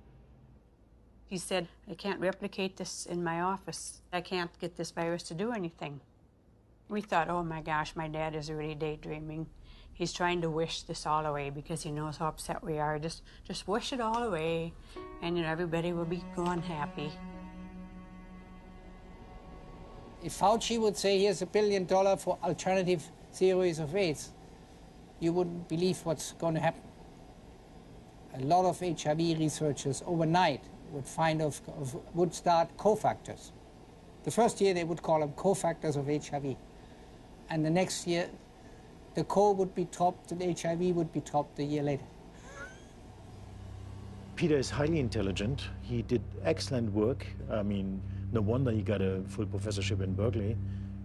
He said, I can't replicate this in my office. I can't get this virus to do anything. We thought, oh my gosh, my dad is really daydreaming. He's trying to wish this all away because he knows how upset we are. Just wish it all away, and you know, everybody will be gone happy. If Fauci would say, here's $1 billion for alternative theories of AIDS, you wouldn't believe what's going to happen. A lot of HIV researchers overnight would start cofactors. The first year they would call them cofactors of HIV. And the next year, the co would be topped and HIV would be topped a year later. Peter is highly intelligent. He did excellent work. I mean, no wonder he got a full professorship in Berkeley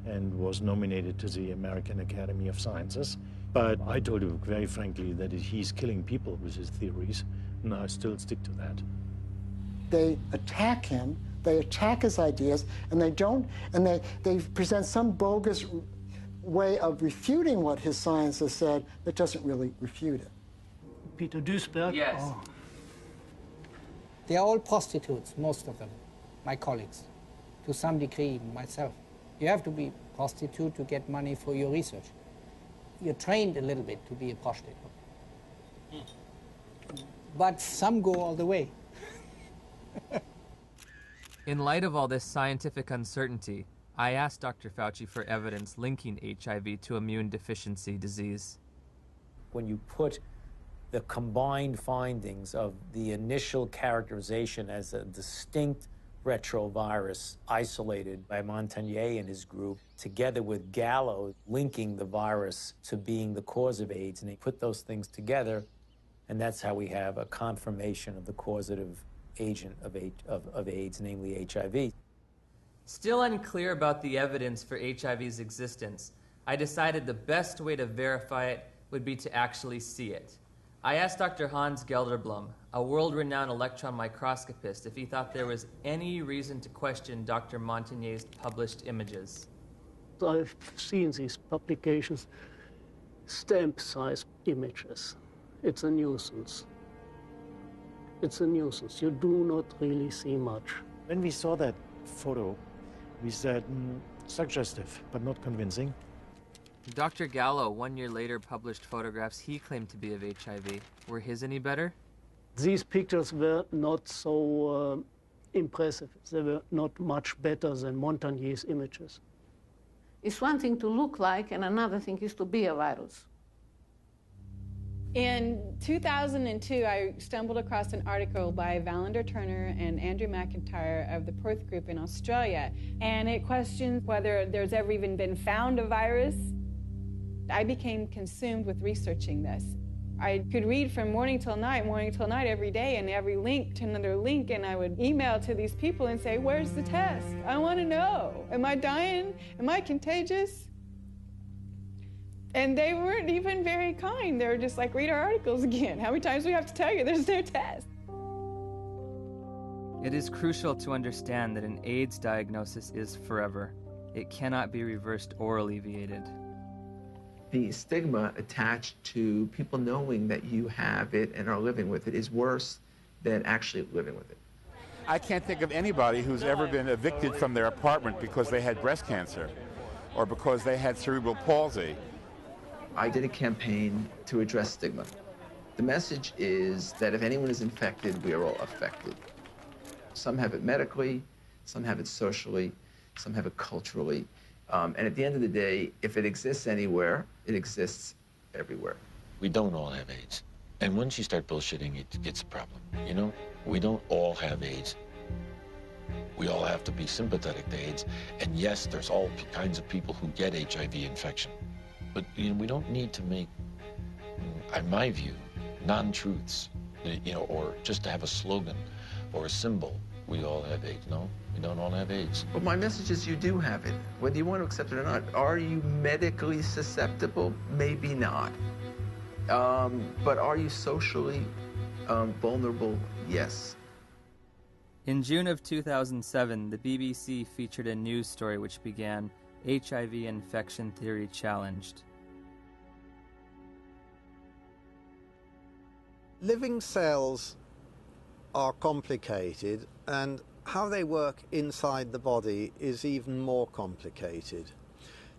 and was nominated to the American Academy of Sciences. But I told him very frankly that he's killing people with his theories, and I still stick to that. They attack him, they attack his ideas, and they present some bogus way of refuting what his science has said that doesn't really refute it. Peter Duesberg? Yes. They are all prostitutes, most of them, my colleagues, to some degree, myself. You have to be a prostitute to get money for your research. You're trained a little bit to be a prostitute. But some go all the way. In light of all this scientific uncertainty, I asked Dr. Fauci for evidence linking HIV to immune deficiency disease. When you put the combined findings of the initial characterization as a distinct retrovirus isolated by Montagnier and his group, together with Gallo linking the virus to being the cause of AIDS, and they put those things together, and that's how we have a confirmation of the causative agent of AIDS, namely HIV. Still unclear about the evidence for HIV's existence, I decided the best way to verify it would be to actually see it. I asked Dr. Hans Gelderblum, a world-renowned electron microscopist, if he thought there was any reason to question Dr. Montagnier's published images. I've seen these publications, stamp-sized images. It's a nuisance. It's a nuisance. You do not really see much. When we saw that photo, we said, suggestive, but not convincing. Dr. Gallo, 1 year later, published photographs he claimed to be of HIV. Were his any better? These pictures were not so impressive. They were not much better than Montagnier's images. It's one thing to look like, and another thing is to be a virus. In 2002, I stumbled across an article by Valander Turner and Andrew McIntyre of the Perth Group in Australia, and it questions whether there's ever even been found a virus. I became consumed with researching this. I could read from morning till night every day, and every link to another link, and I would email to these people and say, where's the test? I want to know. Am I dying? Am I contagious? And they weren't even very kind. They were just like, read our articles again. How many times do we have to tell you there's no test? It is crucial to understand that an AIDS diagnosis is forever. It cannot be reversed or alleviated. The stigma attached to people knowing that you have it and are living with it is worse than actually living with it. I can't think of anybody who's ever been evicted from their apartment because they had breast cancer or because they had cerebral palsy. I did a campaign to address stigma. The message is that if anyone is infected, we are all affected. Some have it medically, some have it socially, some have it culturally. And at the end of the day, if it exists anywhere, it exists everywhere. We don't all have AIDS. And once you start bullshitting, it's a problem. You know, we don't all have AIDS. We all have to be sympathetic to AIDS. And yes, there's all kinds of people who get HIV infection. But you know, we don't need to make, in my view, non-truths, you know, or just to have a slogan or a symbol. We all have AIDS. No, we don't all have AIDS. But my message is you do have it, whether you want to accept it or not. Are you medically susceptible? Maybe not. But are you socially vulnerable? Yes. In June of 2007, the BBC featured a news story which began, HIV infection theory challenged. Living cells are complicated, and how they work inside the body is even more complicated.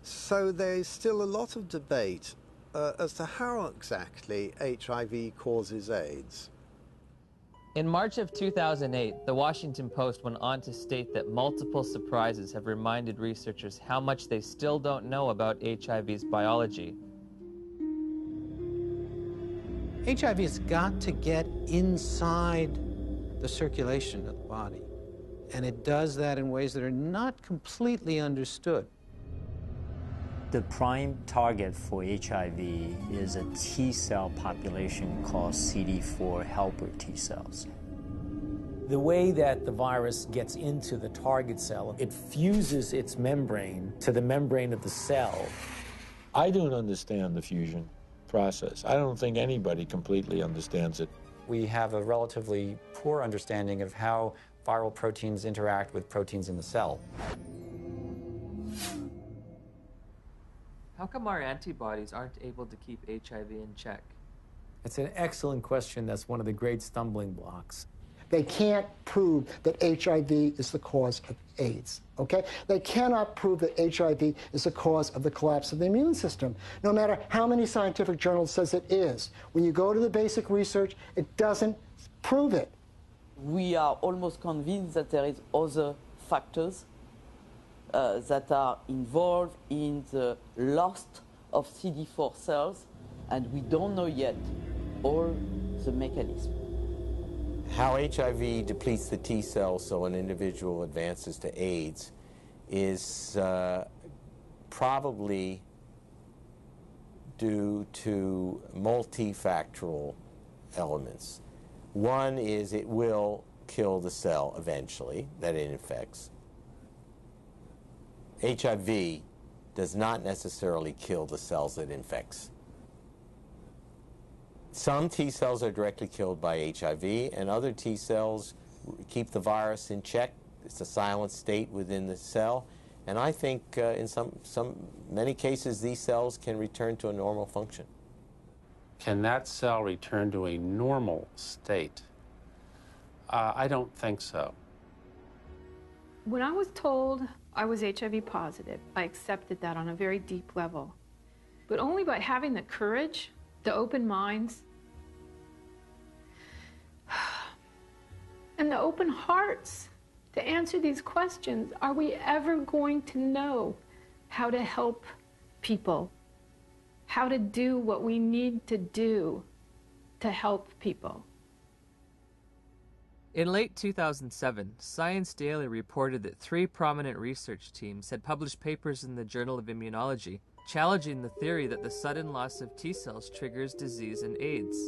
So there's still a lot of debate as to how exactly HIV causes AIDS. In March of 2008, the Washington Post went on to state that multiple surprises have reminded researchers how much they still don't know about HIV's biology. HIV has got to get inside the circulation of the body, and it does that in ways that are not completely understood. The prime target for HIV is a T cell population called CD4 helper T cells. The way that the virus gets into the target cell, it fuses its membrane to the membrane of the cell. I don't understand the fusion process. I don't think anybody completely understands it. We have a relatively poor understanding of how viral proteins interact with proteins in the cell. How come our antibodies aren't able to keep HIV in check? It's an excellent question. That's one of the great stumbling blocks. They can't prove that HIV is the cause of AIDS, okay? They cannot prove that HIV is the cause of the collapse of the immune system, no matter how many scientific journals says it is. When you go to the basic research, it doesn't prove it. We are almost convinced that there is other factors that are involved in the loss of CD4 cells, and we don't know yet all the mechanism. How HIV depletes the T cells so an individual advances to AIDS is probably due to multifactorial elements. One is it will kill the cell eventually that it infects. HIV does not necessarily kill the cells it infects. Some T cells are directly killed by HIV, and other T cells keep the virus in check. It's a silent state within the cell, and I think in many cases these cells can return to a normal function. Can that cell return to a normal state? I don't think so. When I was told I was HIV positive, I accepted that on a very deep level. But only by having the courage, the open minds, and the open hearts to answer these questions are we ever going to know how to help people, how to do what we need to do to help people. In late 2007, Science Daily reported that 3 prominent research teams had published papers in the Journal of Immunology challenging the theory that the sudden loss of T cells triggers disease and AIDS.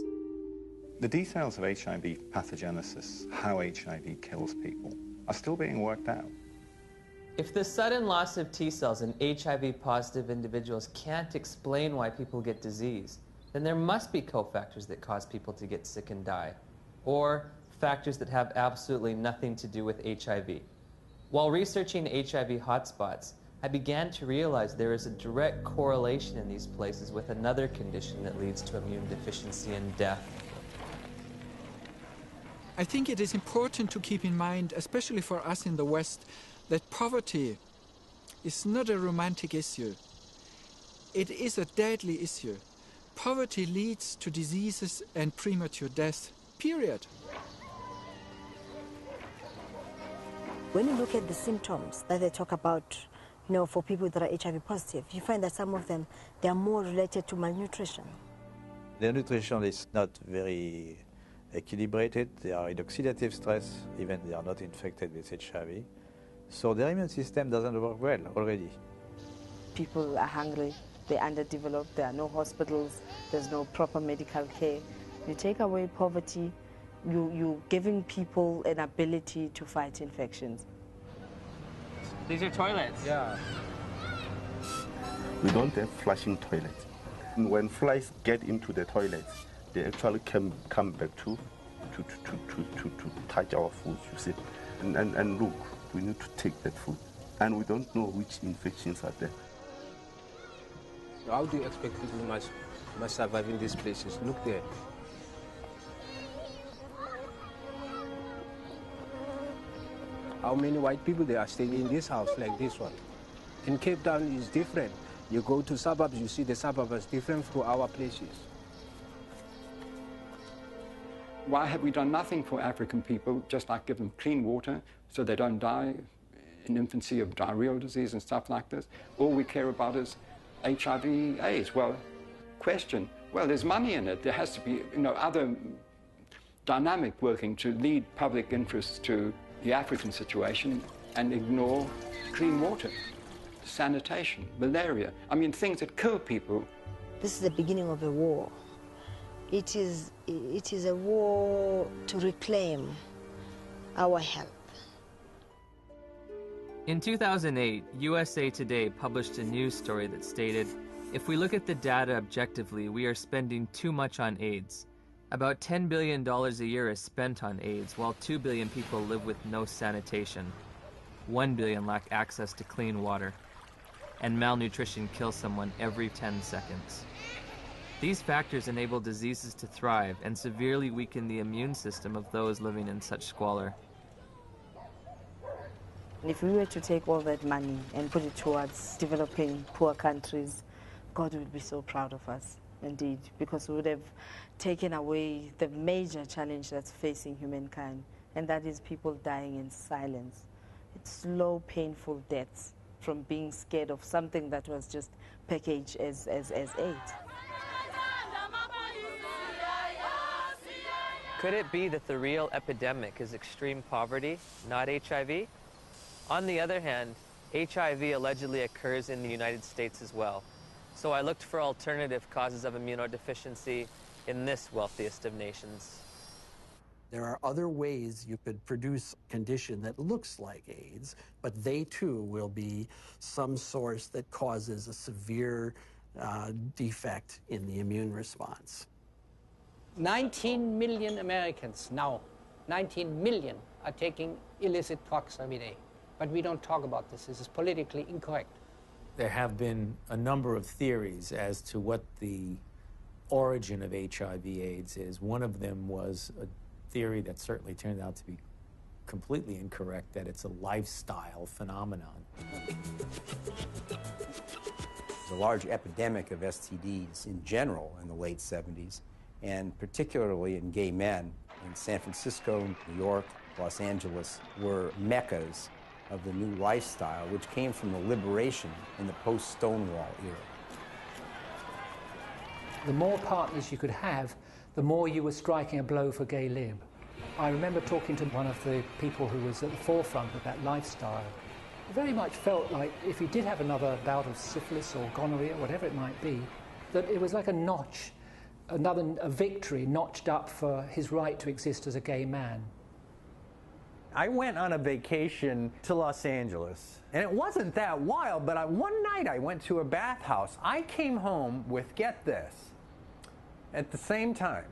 The details of HIV pathogenesis, how HIV kills people, are still being worked out. If the sudden loss of T cells in HIV-positive individuals can't explain why people get disease, then there must be cofactors that cause people to get sick and die, or factors that have absolutely nothing to do with HIV. While researching HIV hotspots, I began to realize there is a direct correlation in these places with another condition that leads to immune deficiency and death. I think it is important to keep in mind, especially for us in the West, that poverty is not a romantic issue. It is a deadly issue. Poverty leads to diseases and premature death, period. When you look at the symptoms that they talk about, for people that are HIV positive, you find that some of them, they are more related to malnutrition. Their nutrition is not very equilibrated. They are in oxidative stress, even they are not infected with HIV. So their immune system doesn't work well already. People are hungry, they're underdeveloped, there are no hospitals, there's no proper medical care. You take away poverty, you're giving people an ability to fight infections. These are toilets. Yeah. We don't have flushing toilets. When flies get into the toilets, they actually come back to touch our food, you see. And look, we need to take that food. And we don't know which infections are there. How do you expect people must survive in these places? Look there. How many white people they are staying in this house like this one? In Cape Town it's different. You go to suburbs, you see the suburbs is different from our places. Why have we done nothing for African people, just like give them clean water so they don't die in infancy of diarrheal disease and stuff like this? All we care about is HIV, AIDS. Well, question, well, there's money in it. There has to be, other dynamic working to lead public interest to the African situation and ignore clean water, sanitation, malaria. I mean, things that kill people. This is the beginning of a war. It is a war to reclaim our health. In 2008, USA Today published a news story that stated, if we look at the data objectively, we are spending too much on AIDS. About $10 billion a year is spent on AIDS, while 2 billion people live with no sanitation. 1 billion lack access to clean water. And malnutrition kills someone every 10 seconds. These factors enable diseases to thrive and severely weaken the immune system of those living in such squalor. If we were to take all that money and put it towards developing poor countries, God would be so proud of us, indeed, because we would have taken away the major challenge that's facing humankind, and that is people dying in silence. It's slow, painful deaths from being scared of something that was just packaged as AIDS. Could it be that the real epidemic is extreme poverty, not HIV? On the other hand, HIV allegedly occurs in the United States as well. So I looked for alternative causes of immunodeficiency in this wealthiest of nations. There are other ways you could produce a condition that looks like AIDS, but they too will be some source that causes a severe defect in the immune response. 19 million Americans now, 19 million are taking illicit drugs every day. But we don't talk about this. This is politically incorrect. There have been a number of theories as to what the origin of HIV/AIDS is. One of them was a theory that certainly turned out to be completely incorrect, that it's a lifestyle phenomenon. There's a large epidemic of STDs in general in the late 70s, and particularly in gay men. In San Francisco, New York, Los Angeles were meccas of the new lifestyle, which came from the liberation in the post-Stonewall era. The more partners you could have, the more you were striking a blow for gay lib. I remember talking to one of the people who was at the forefront of that lifestyle. It very much felt like if he did have another bout of syphilis or gonorrhea, whatever it might be, that it was like a notch, a victory notched up for his right to exist as a gay man. I went on a vacation to Los Angeles, and it wasn't that wild, but one night I went to a bathhouse. I came home with, get this, at the same time,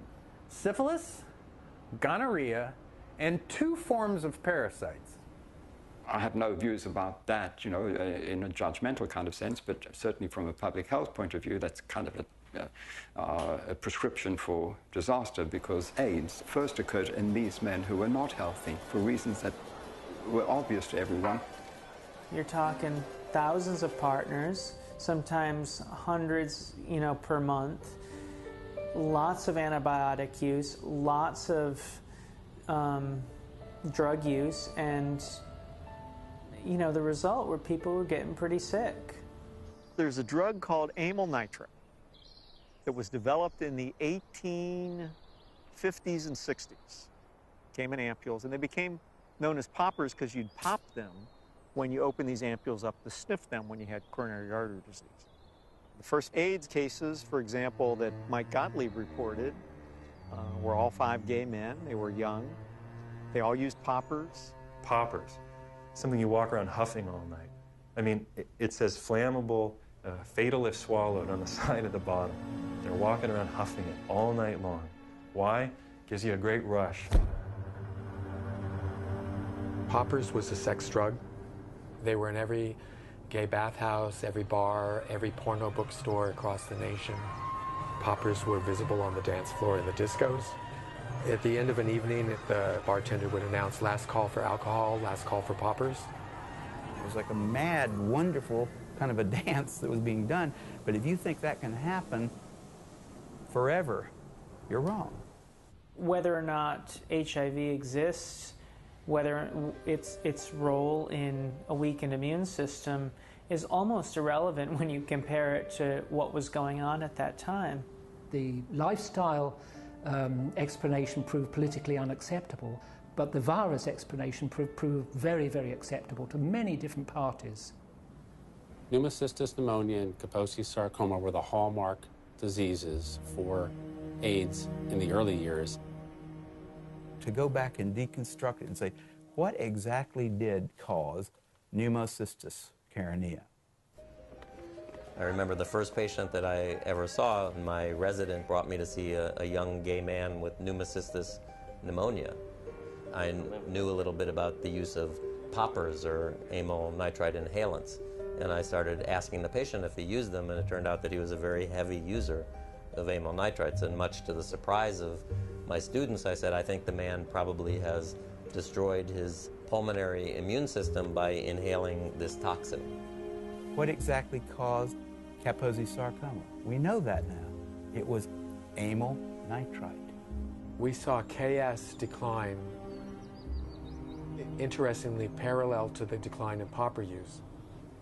syphilis, gonorrhea, and 2 forms of parasites. I have no views about that, you know, in a judgmental kind of sense, but certainly from a public health point of view, that's kind of a prescription for disaster, because AIDS first occurred in these men who were not healthy for reasons that were obvious to everyone. You're talking thousands of partners, sometimes hundreds, per month, lots of antibiotic use, lots of drug use, and the result were people were getting pretty sick. There's a drug called amyl nitrate that was developed in the 1850s and 60s. Came in ampules, and they became known as poppers because you'd pop them when you open these ampules up to sniff them when you had coronary artery disease. The first AIDS cases, for example, that Mike Gottlieb reported were all 5 gay men. They were young. They all used poppers. Poppers, something you walk around huffing all night. I mean, it says flammable, fatal if swallowed on the side of the bottle. They're walking around huffing it all night long. Why? Gives you a great rush. Poppers was a sex drug. They were in every gay bathhouse, every bar, every porno bookstore across the nation. Poppers were visible on the dance floor in the discos. At the end of an evening, the bartender would announce last call for alcohol, last call for poppers. It was like a mad, wonderful kind of a dance that was being done. But if you think that can happen forever, you're wrong. Whether or not HIV exists, whether its role in a weakened immune system is almost irrelevant when you compare it to what was going on at that time. The lifestyle explanation proved politically unacceptable, but the virus explanation proved very, very acceptable to many different parties. Pneumocystis pneumonia and Kaposi's sarcoma were the hallmark diseases for AIDS in the early years. To go back and deconstruct it and say, what exactly did cause pneumocystis carinea? I remember the first patient that I ever saw, my resident brought me to see a young gay man with pneumocystis pneumonia. I knew a little bit about the use of poppers or amyl nitrite inhalants, and I started asking the patient if he used them, and it turned out that he was a very heavy user of amyl nitrites, and much to the surprise of my students, I said, I think the man probably has destroyed his pulmonary immune system by inhaling this toxin. What exactly caused Kaposi sarcoma? We know that now. It was amyl nitrite. We saw KS decline, interestingly parallel to the decline in popper use.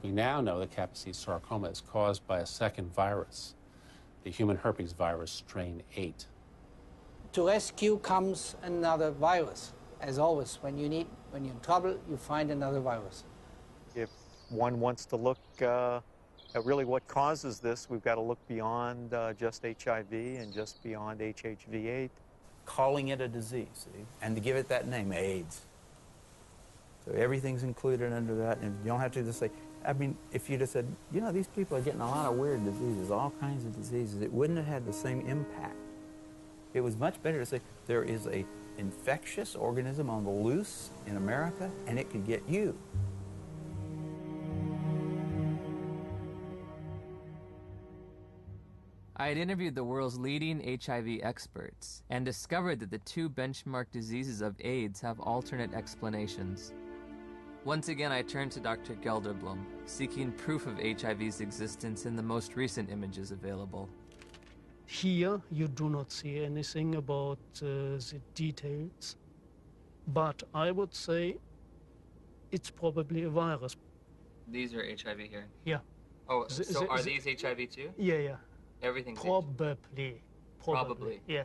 We now know that Kaposi sarcoma is caused by a second virus, the human herpes virus strain 8. To rescue comes another virus. As always, when you're in trouble, you find another virus. If one wants to look at really what causes this, we've got to look beyond just HIV and just beyond HHV8. Calling it a disease, see? And to give it that name, AIDS. So everything's included under that, and you don't have to just say, I mean, if you just said, you know, these people are getting a lot of weird diseases, all kinds of diseases, it wouldn't have had the same impact. It was much better to say, there is an infectious organism on the loose in America, and it could get you. I had interviewed the world's leading HIV experts and discovered that the two benchmark diseases of AIDS have alternate explanations. Once again, I turned to Dr. Gelderblum, seeking proof of HIV's existence in the most recent images available. Here, you do not see anything about the details, but I would say it's probably a virus. These are HIV here? Yeah. Oh, so are these HIV too? Yeah, yeah. Everything's Probably. Probably. Yeah.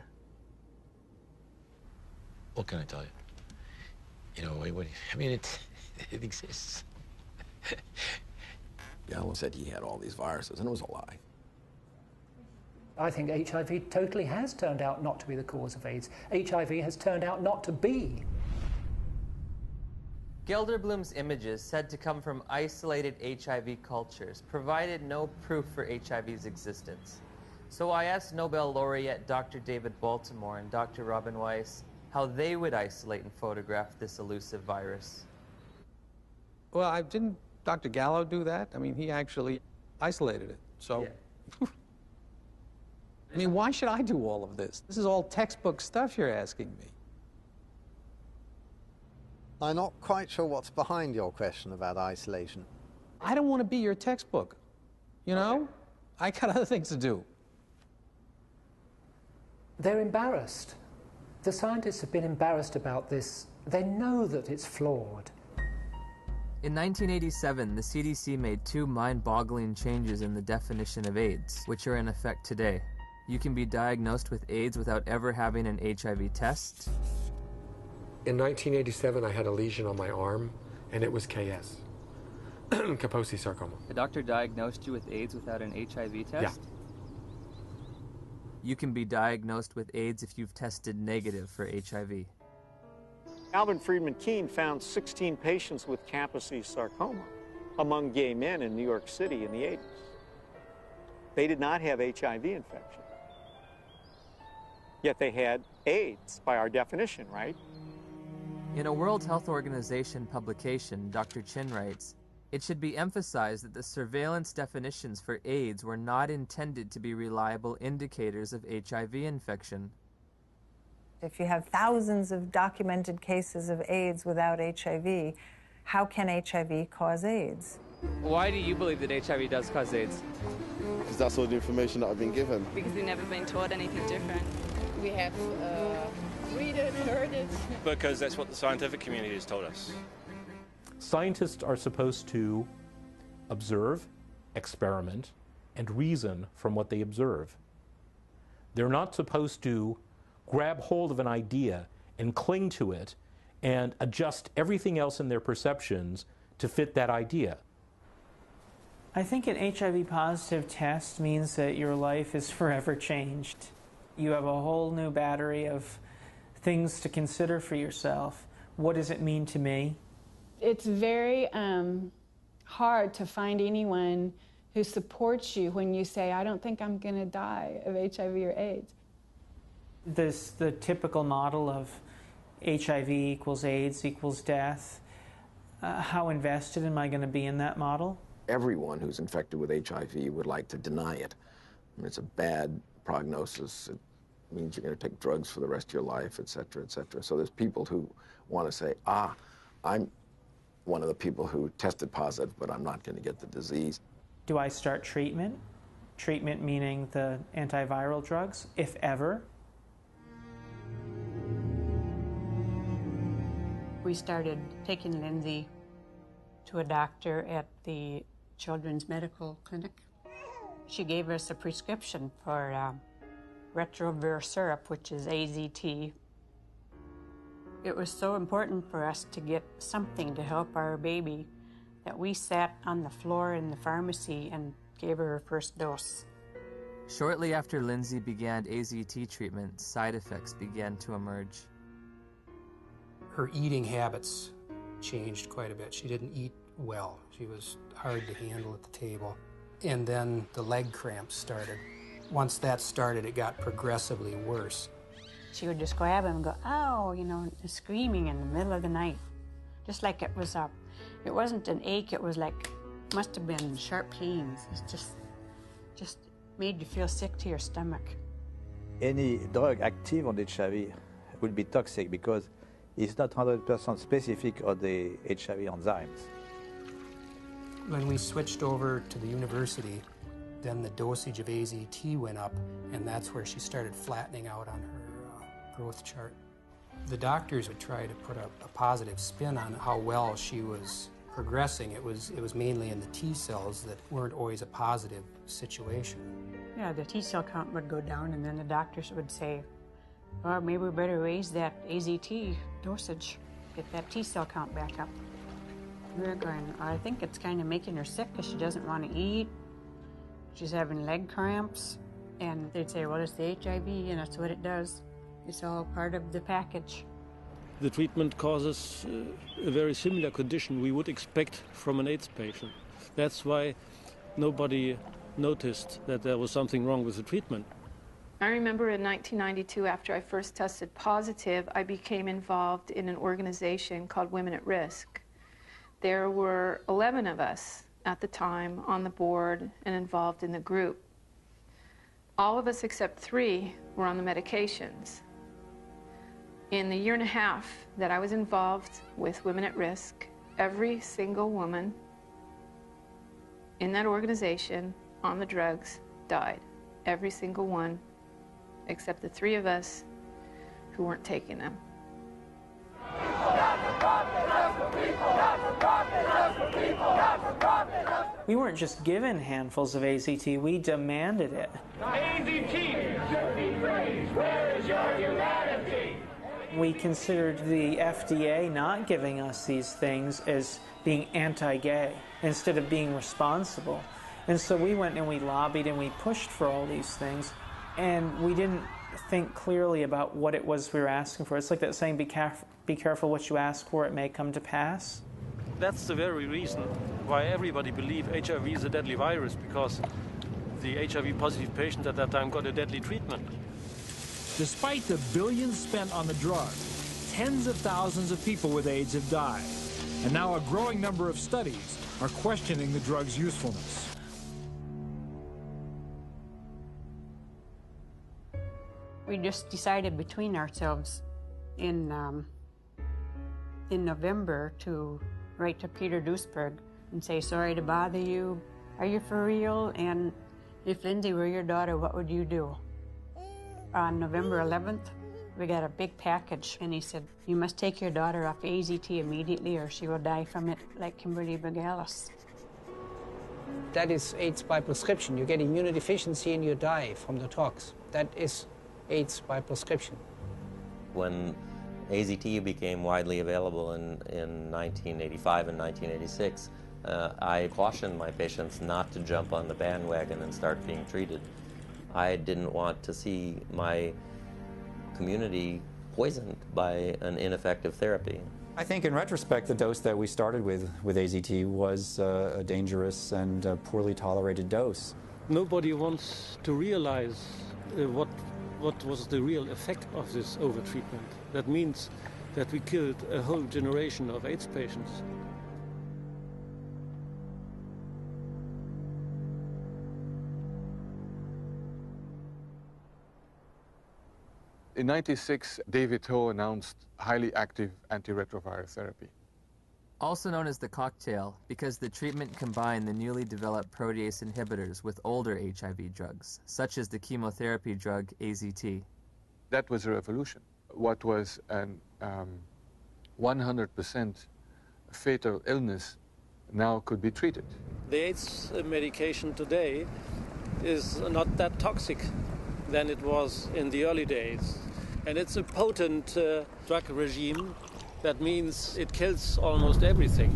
What can I tell you? You know, I mean, it exists. Gallo said he had all these viruses, and it was a lie. I think HIV totally has turned out not to be the cause of AIDS. HIV has turned out not to be. Gelderblum's images, said to come from isolated HIV cultures, provided no proof for HIV's existence. So I asked Nobel laureate Dr. David Baltimore and Dr. Robin Weiss how they would isolate and photograph this elusive virus. Well, didn't Dr. Gallo do that? I mean, he actually isolated it, so... Yeah. I mean, why should I do all of this? This is all textbook stuff you're asking me. I'm not quite sure what's behind your question about isolation. I don't want to be your textbook, you know? Okay. I got other things to do. They're embarrassed. The scientists have been embarrassed about this. They know that it's flawed. In 1987, the CDC made two mind-boggling changes in the definition of AIDS, which are in effect today. You can be diagnosed with AIDS without ever having an HIV test. In 1987, I had a lesion on my arm, and it was KS, Kaposi sarcoma. A doctor diagnosed you with AIDS without an HIV test? Yeah. You can be diagnosed with AIDS if you've tested negative for HIV. Alvin Friedman Keene found 16 patients with Kaposi sarcoma among gay men in New York City in the 80s. They did not have HIV infection. Yet they had AIDS by our definition, right? In a World Health Organization publication, Dr. Chin writes, "It should be emphasized that the surveillance definitions for AIDS were not intended to be reliable indicators of HIV infection." If you have thousands of documented cases of AIDS without HIV, how can HIV cause AIDS? Why do you believe that HIV does cause AIDS? Because that's all the information that I've been given. Because we've never been taught anything different. We have read it, heard it. Because that's what the scientific community has told us. Scientists are supposed to observe, experiment, and reason from what they observe. They're not supposed to grab hold of an idea and cling to it and adjust everything else in their perceptions to fit that idea. I think an HIV positive test means that your life is forever changed. You have a whole new battery of things to consider for yourself. What does it mean to me? It's very hard to find anyone who supports you when you say, I don't think I'm going to die of HIV or AIDS. The typical model of HIV equals AIDS equals death. How invested am I going to be in that model? Everyone who's infected with HIV would like to deny it. I mean, it's a bad prognosis. It means you're going to take drugs for the rest of your life, et cetera, et cetera. So there's people who want to say, I'm one of the people who tested positive, but I'm not going to get the disease. Do I start treatment? Treatment meaning the antiviral drugs, if ever? We started taking Lindsay to a doctor at the Children's Medical Clinic. She gave us a prescription for retrovir syrup, which is AZT. It was so important for us to get something to help our baby that we sat on the floor in the pharmacy and gave her first dose. Shortly after Lindsay began AZT treatment, side effects began to emerge. Her eating habits changed quite a bit. She didn't eat well. She was hard to handle at the table. And then the leg cramps started. Once that started, it got progressively worse. She would just grab him and go, "Oh," you know, screaming in the middle of the night. Just like it was it wasn't an ache, it was like, must have been sharp pains. It's just made you feel sick to your stomach. Any drug active on HIV will be toxic because it's not 100% specific on the HIV enzymes. When we switched over to the university, then the dosage of AZT went up, and that's where she started flattening out on her growth chart. The doctors would try to put a positive spin on how well she was progressing. It was mainly in the T cells that weren't always a positive situation. Yeah, the T cell count would go down, and then the doctors would say, "Well, maybe we better raise that AZT dosage, get that T cell count back up." We were going, I think it's kind of making her sick because she doesn't want to eat. She's having leg cramps. And they'd say, well, it's the HIV, and that's what it does. It's all part of the package. The treatment causes a very similar condition we would expect from an AIDS patient. That's why nobody noticed that there was something wrong with the treatment. I remember in 1992, after I first tested positive, I became involved in an organization called Women at Risk. There were 11 of us at the time on the board and involved in the group. All of us except 3 were on the medications. In the year and a half that I was involved with Women at Risk, every single woman in that organization on the drugs died. Every single one, except the 3 of us who weren't taking them. We weren't just given handfuls of AZT, we demanded it. AZT should be praised. Where is your humanity? We considered the FDA not giving us these things as being anti-gay instead of being responsible. And so we went and we lobbied and we pushed for all these things, and we didn't think clearly about what it was we were asking for. It's like that saying, be careful what you ask for, it may come to pass. That's the very reason why everybody believed HIV is a deadly virus, because the HIV-positive patients at that time got a deadly treatment. Despite the billions spent on the drug, tens of thousands of people with AIDS have died. And now a growing number of studies are questioning the drug's usefulness. We just decided between ourselves in November to write to Peter Duisberg and say, sorry to bother you. Are you for real? And if Lindsay were your daughter, what would you do? On November 11th, we got a big package, and he said, you must take your daughter off AZT immediately or she will die from it like Kimberly Begalis. That is AIDS by prescription. You get immunodeficiency and you die from the tox. That is AIDS by prescription. When AZT became widely available in 1985 and 1986, I cautioned my patients not to jump on the bandwagon and start being treated. I didn't want to see my community poisoned by an ineffective therapy. I think in retrospect, the dose that we started with AZT was a dangerous and poorly tolerated dose. Nobody wants to realize what was the real effect of this overtreatment. That means that we killed a whole generation of AIDS patients. In '96, David Ho announced highly active antiretroviral therapy. Also known as the cocktail, because the treatment combined the newly developed protease inhibitors with older HIV drugs, such as the chemotherapy drug AZT. That was a revolution. What was an 100% fatal illness now could be treated. The AIDS medication today is not that toxic than it was in the early days. And it's a potent drug regime. That means it kills almost everything.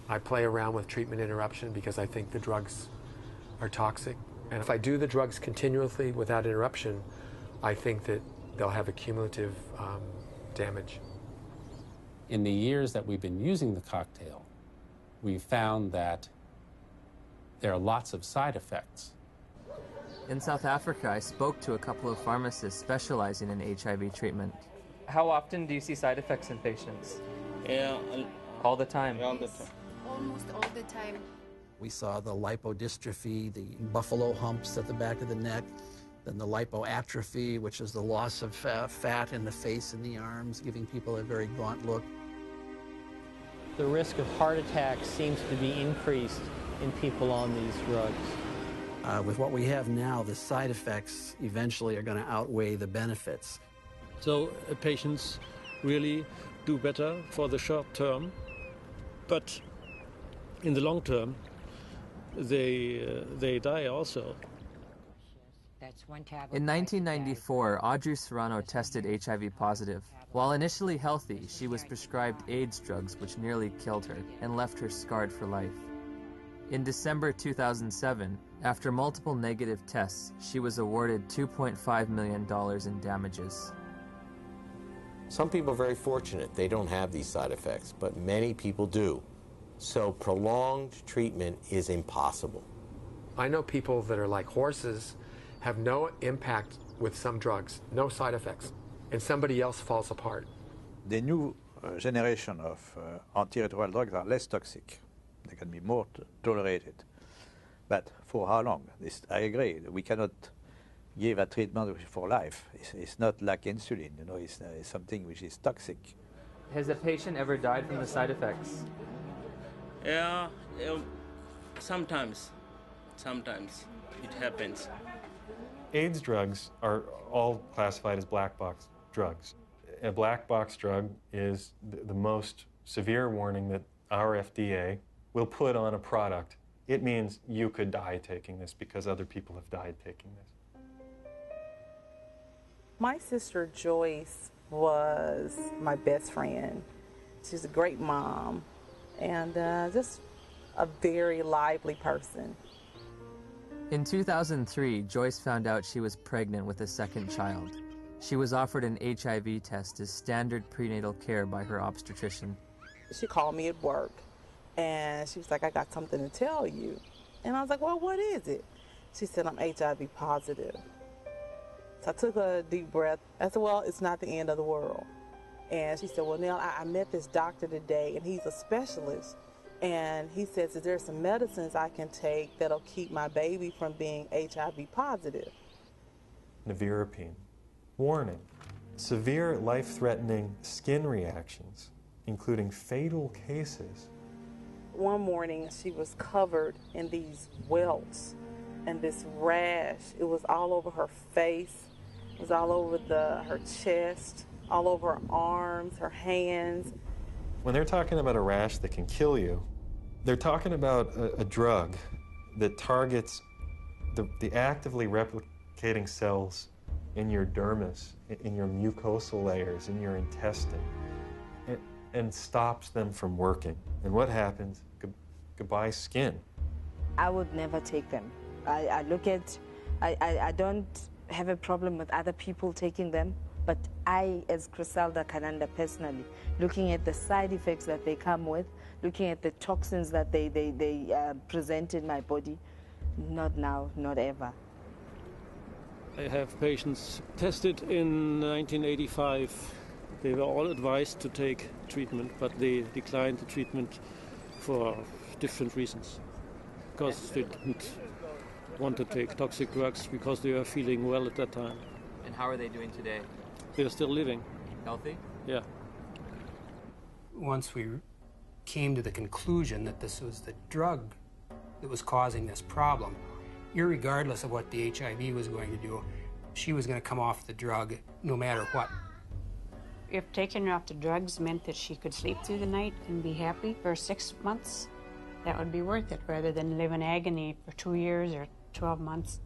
I play around with treatment interruption because I think the drugs are toxic. And if I do the drugs continuously without interruption, I think that they'll have a cumulative damage. In the years that we've been using the cocktail, we've found that there are lots of side effects. In South Africa, I spoke to a couple of pharmacists specializing in HIV treatment. How often do you see side effects in patients? Yeah. All the time? All the time. Almost all the time. We saw the lipodystrophy, the buffalo humps at the back of the neck, then the lipoatrophy, which is the loss of fat in the face and the arms, giving people a very gaunt look. The risk of heart attack seems to be increased in people on these drugs. With what we have now, the side effects eventually are going to outweigh the benefits. So patients really do better for the short term, but in the long term, they die also. In 1994, Audrey Serrano tested HIV positive. While initially healthy, she was prescribed AIDS drugs which nearly killed her and left her scarred for life. In December 2007, after multiple negative tests, she was awarded $2.5 million in damages. Some people are very fortunate. They don't have these side effects, but many people do. So prolonged treatment is impossible. I know people that are like horses, have no impact with some drugs, no side effects, and somebody else falls apart. The new generation of antiretroviral drugs are less toxic. They can be more tolerated. But for how long? I agree. We cannot give a treatment for life. It's not like insulin, you know, it's something which is toxic. Has a patient ever died from the side effects? Yeah, sometimes it happens. AIDS drugs are all classified as black box drugs. A black box drug is the most severe warning that our FDA will put on a product. It means you could die taking this because other people have died taking this. My sister Joyce was my best friend. She's a great mom and just a very lively person. In 2003, Joyce found out she was pregnant with a second child. She was offered an HIV test as standard prenatal care by her obstetrician. She called me at work and she was like, I got something to tell you. And I was like, well, what is it? She said, I'm HIV positive. So I took a deep breath. I said, well, it's not the end of the world. And she said, well, Nell, I met this doctor today and he's a specialist. And he says, is there some medicines I can take that'll keep my baby from being HIV positive? Nevirapine. Warning. Severe life-threatening skin reactions, including fatal cases. One morning, she was covered in these welts and this rash. It was all over her face. It was all over her chest, all over her arms, her hands. When they're talking about a rash that can kill you, they're talking about a drug that targets the actively replicating cells in your dermis, in your mucosal layers, in your intestine, and stops them from working. And what happens? Goodbye skin. I would never take them. I don't have a problem with other people taking them, but I, as Griselda Kananda personally, looking at the side effects that they come with, looking at the toxins that they present in my body, not now, not ever. I have patients tested in 1985. They were all advised to take treatment, but they declined the treatment for different reasons. Because they didn't want to take toxic drugs because they were feeling well at that time. And how are they doing today? They're still living. Healthy? Yeah. Once we came to the conclusion that this was the drug that was causing this problem, irregardless of what the HIV was going to do, she was going to come off the drug no matter what. If taking her off the drugs meant that she could sleep through the night and be happy for 6 months, that would be worth it rather than live in agony for 2 years or 12 months.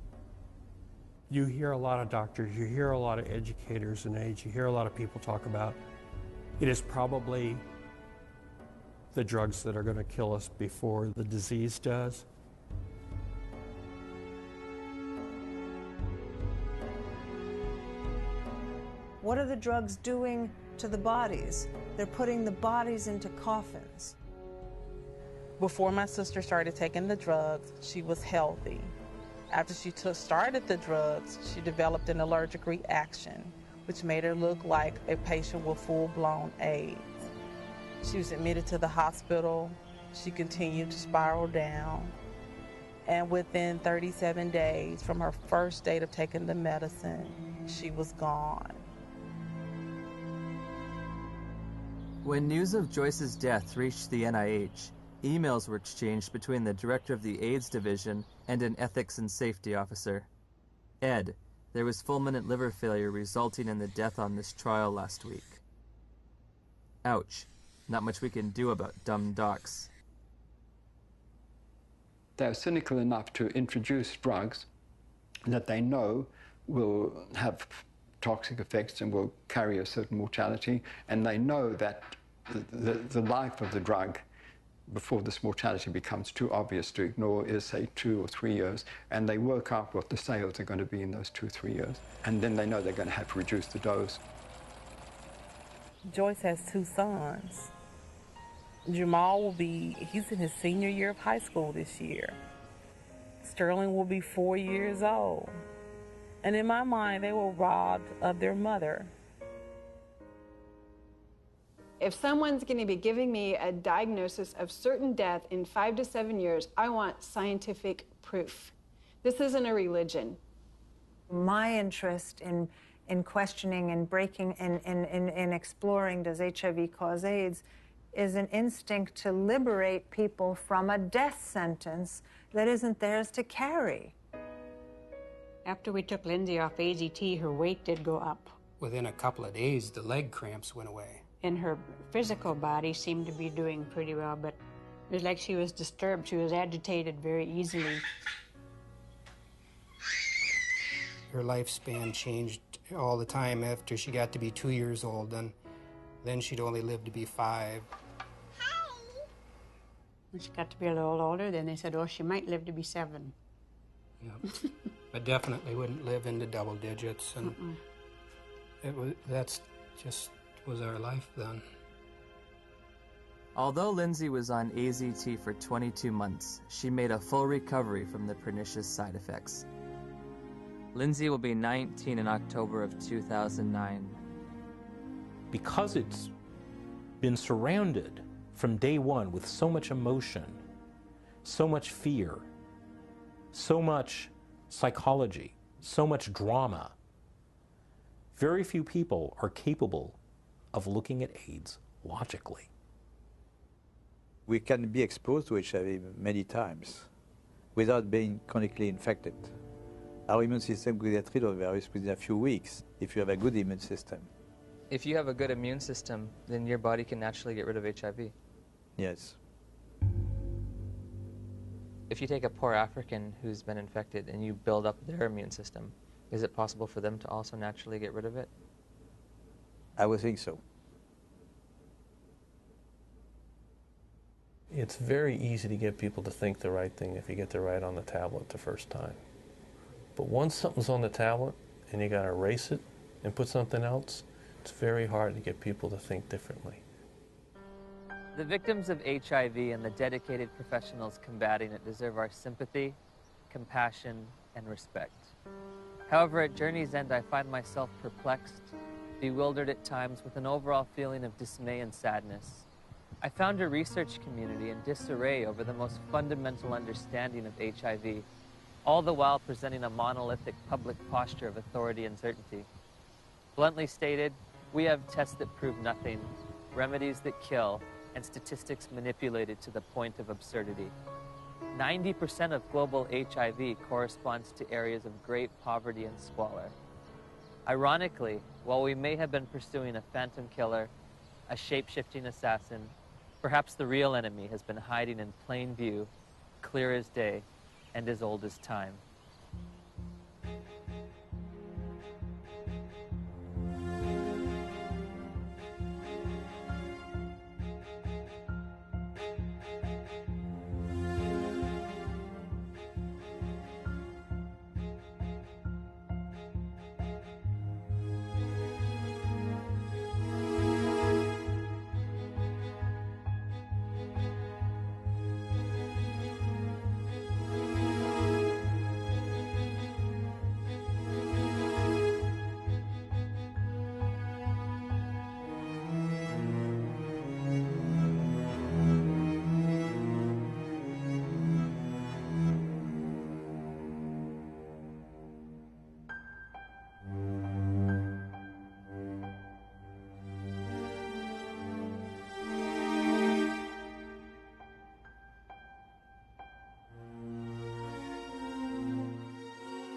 You hear a lot of doctors, you hear a lot of educators in AIDS, you hear a lot of people talk about it is probably the drugs that are going to kill us before the disease does. What are the drugs doing to the bodies? They're putting the bodies into coffins. Before my sister started taking the drugs, she was healthy. After she started the drugs, she developed an allergic reaction, which made her look like a patient with full-blown AIDS. She was admitted to the hospital. She continued to spiral down. And within 37 days from her first date of taking the medicine, she was gone. When news of Joyce's death reached the NIH, emails were exchanged between the director of the AIDS division and an ethics and safety officer. Ed, there was fulminant liver failure resulting in the death on this trial last week. Ouch. Not much we can do about dumb docs. They're cynical enough to introduce drugs that they know will have toxic effects and will carry a certain mortality, and they know that the life of the drug before this mortality becomes too obvious to ignore is, say, 2 or 3 years, and they work out what the sales are going to be in those 2 or 3 years, and then they know they're going to have to reduce the dose. Joyce has 2 sons. Jamal he's in his senior year of high school this year. Sterling will be 4 years old. And in my mind, they were robbed of their mother. If someone's going to be giving me a diagnosis of certain death in 5 to 7 years, I want scientific proof. This isn't a religion. My interest in questioning and breaking and exploring does HIV cause AIDS is an instinct to liberate people from a death sentence that isn't theirs to carry. After we took Lindsay off AZT, her weight did go up. Within a couple of days, the leg cramps went away. And her physical body seemed to be doing pretty well, but it was like she was disturbed. She was agitated very easily. Her lifespan changed all the time after she got to be 2 years old, and then she'd only live to be 5. When she got to be a little older, then they said, oh, she might live to be 7. Yep. But definitely wouldn't live into double digits, and that's just was our life then. Although Lindsay was on AZT for 22 months, she made a full recovery from the pernicious side effects. Lindsay will be 19 in October of 2009. Because it's been surrounded from day one with so much emotion, so much fear, so much psychology, so much drama, very few people are capable of looking at AIDS logically. We can be exposed to HIV many times without being chronically infected. Our immune system could get rid of the virus within a few weeks if you have a good immune system. If you have a good immune system, then your body can naturally get rid of HIV. Yes. If you take a poor African who's been infected and you build up their immune system, is it possible for them to also naturally get rid of it? I would think so. It's very easy to get people to think the right thing if you get the right on the tablet the first time. But once something's on the tablet and you got to erase it and put something else, it's very hard to get people to think differently. The victims of HIV and the dedicated professionals combating it deserve our sympathy, compassion, and respect. However, at journey's end, I find myself perplexed, bewildered at times with an overall feeling of dismay and sadness. I found a research community in disarray over the most fundamental understanding of HIV, all the while presenting a monolithic public posture of authority and certainty. Bluntly stated, we have tests that prove nothing, remedies that kill, and statistics manipulated to the point of absurdity. 90% of global HIV corresponds to areas of great poverty and squalor. Ironically, while we may have been pursuing a phantom killer, a shape-shifting assassin, perhaps the real enemy has been hiding in plain view, clear as day, and as old as time.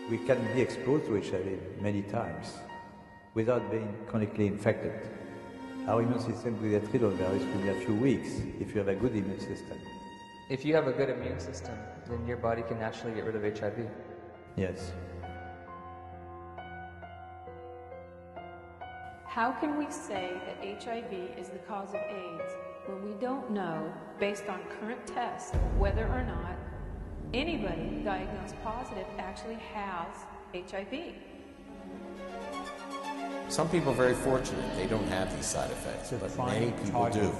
We can be exposed to HIV many times without being chronically infected. Our immune system will get rid of the virus within a few weeks if you have a good immune system. If you have a good immune system, then your body can naturally get rid of HIV. Yes. How can we say that HIV is the cause of AIDS when we don't know, based on current tests, whether or not anybody diagnosed positive actually has HIV? Some people are very fortunate. They don't have these side effects, but many people do.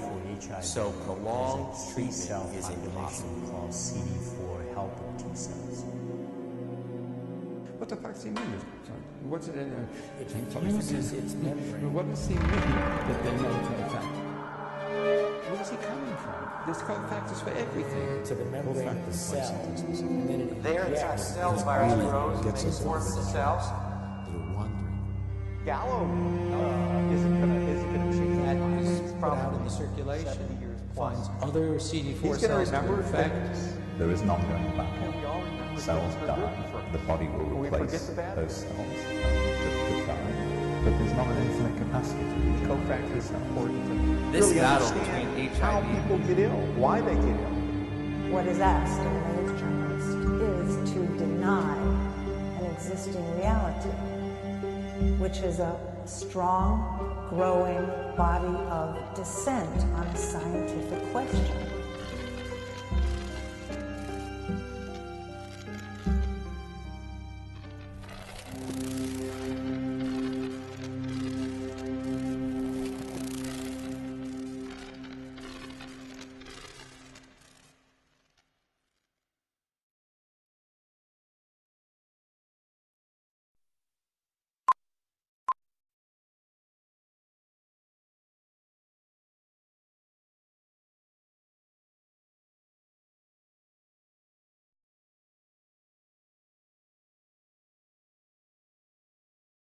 So prolonged treatment is impossible. Called CD4 helper T cells. What the fuck's he mean? What's it in there? It fuses its membrane. What does he mean that they know co-factor? Where is he coming from? There's cofactors for everything. To the membrane of the cell. There, inside the cells, virus grows, and they form the cells. Gallo isn't going to change that. He's probably in the circulation. Finds other CD4 He's cells going to remember infect. There is an ongoing battle. Cells die, the body will replace those cells that die, but there's not an infinite capacity to do cofactors is important. This really battle between HIV how people get ill, why they get ill. What is asked of an AIDS journalist is to deny an existing reality, which is a strong, growing body of dissent on a scientific question.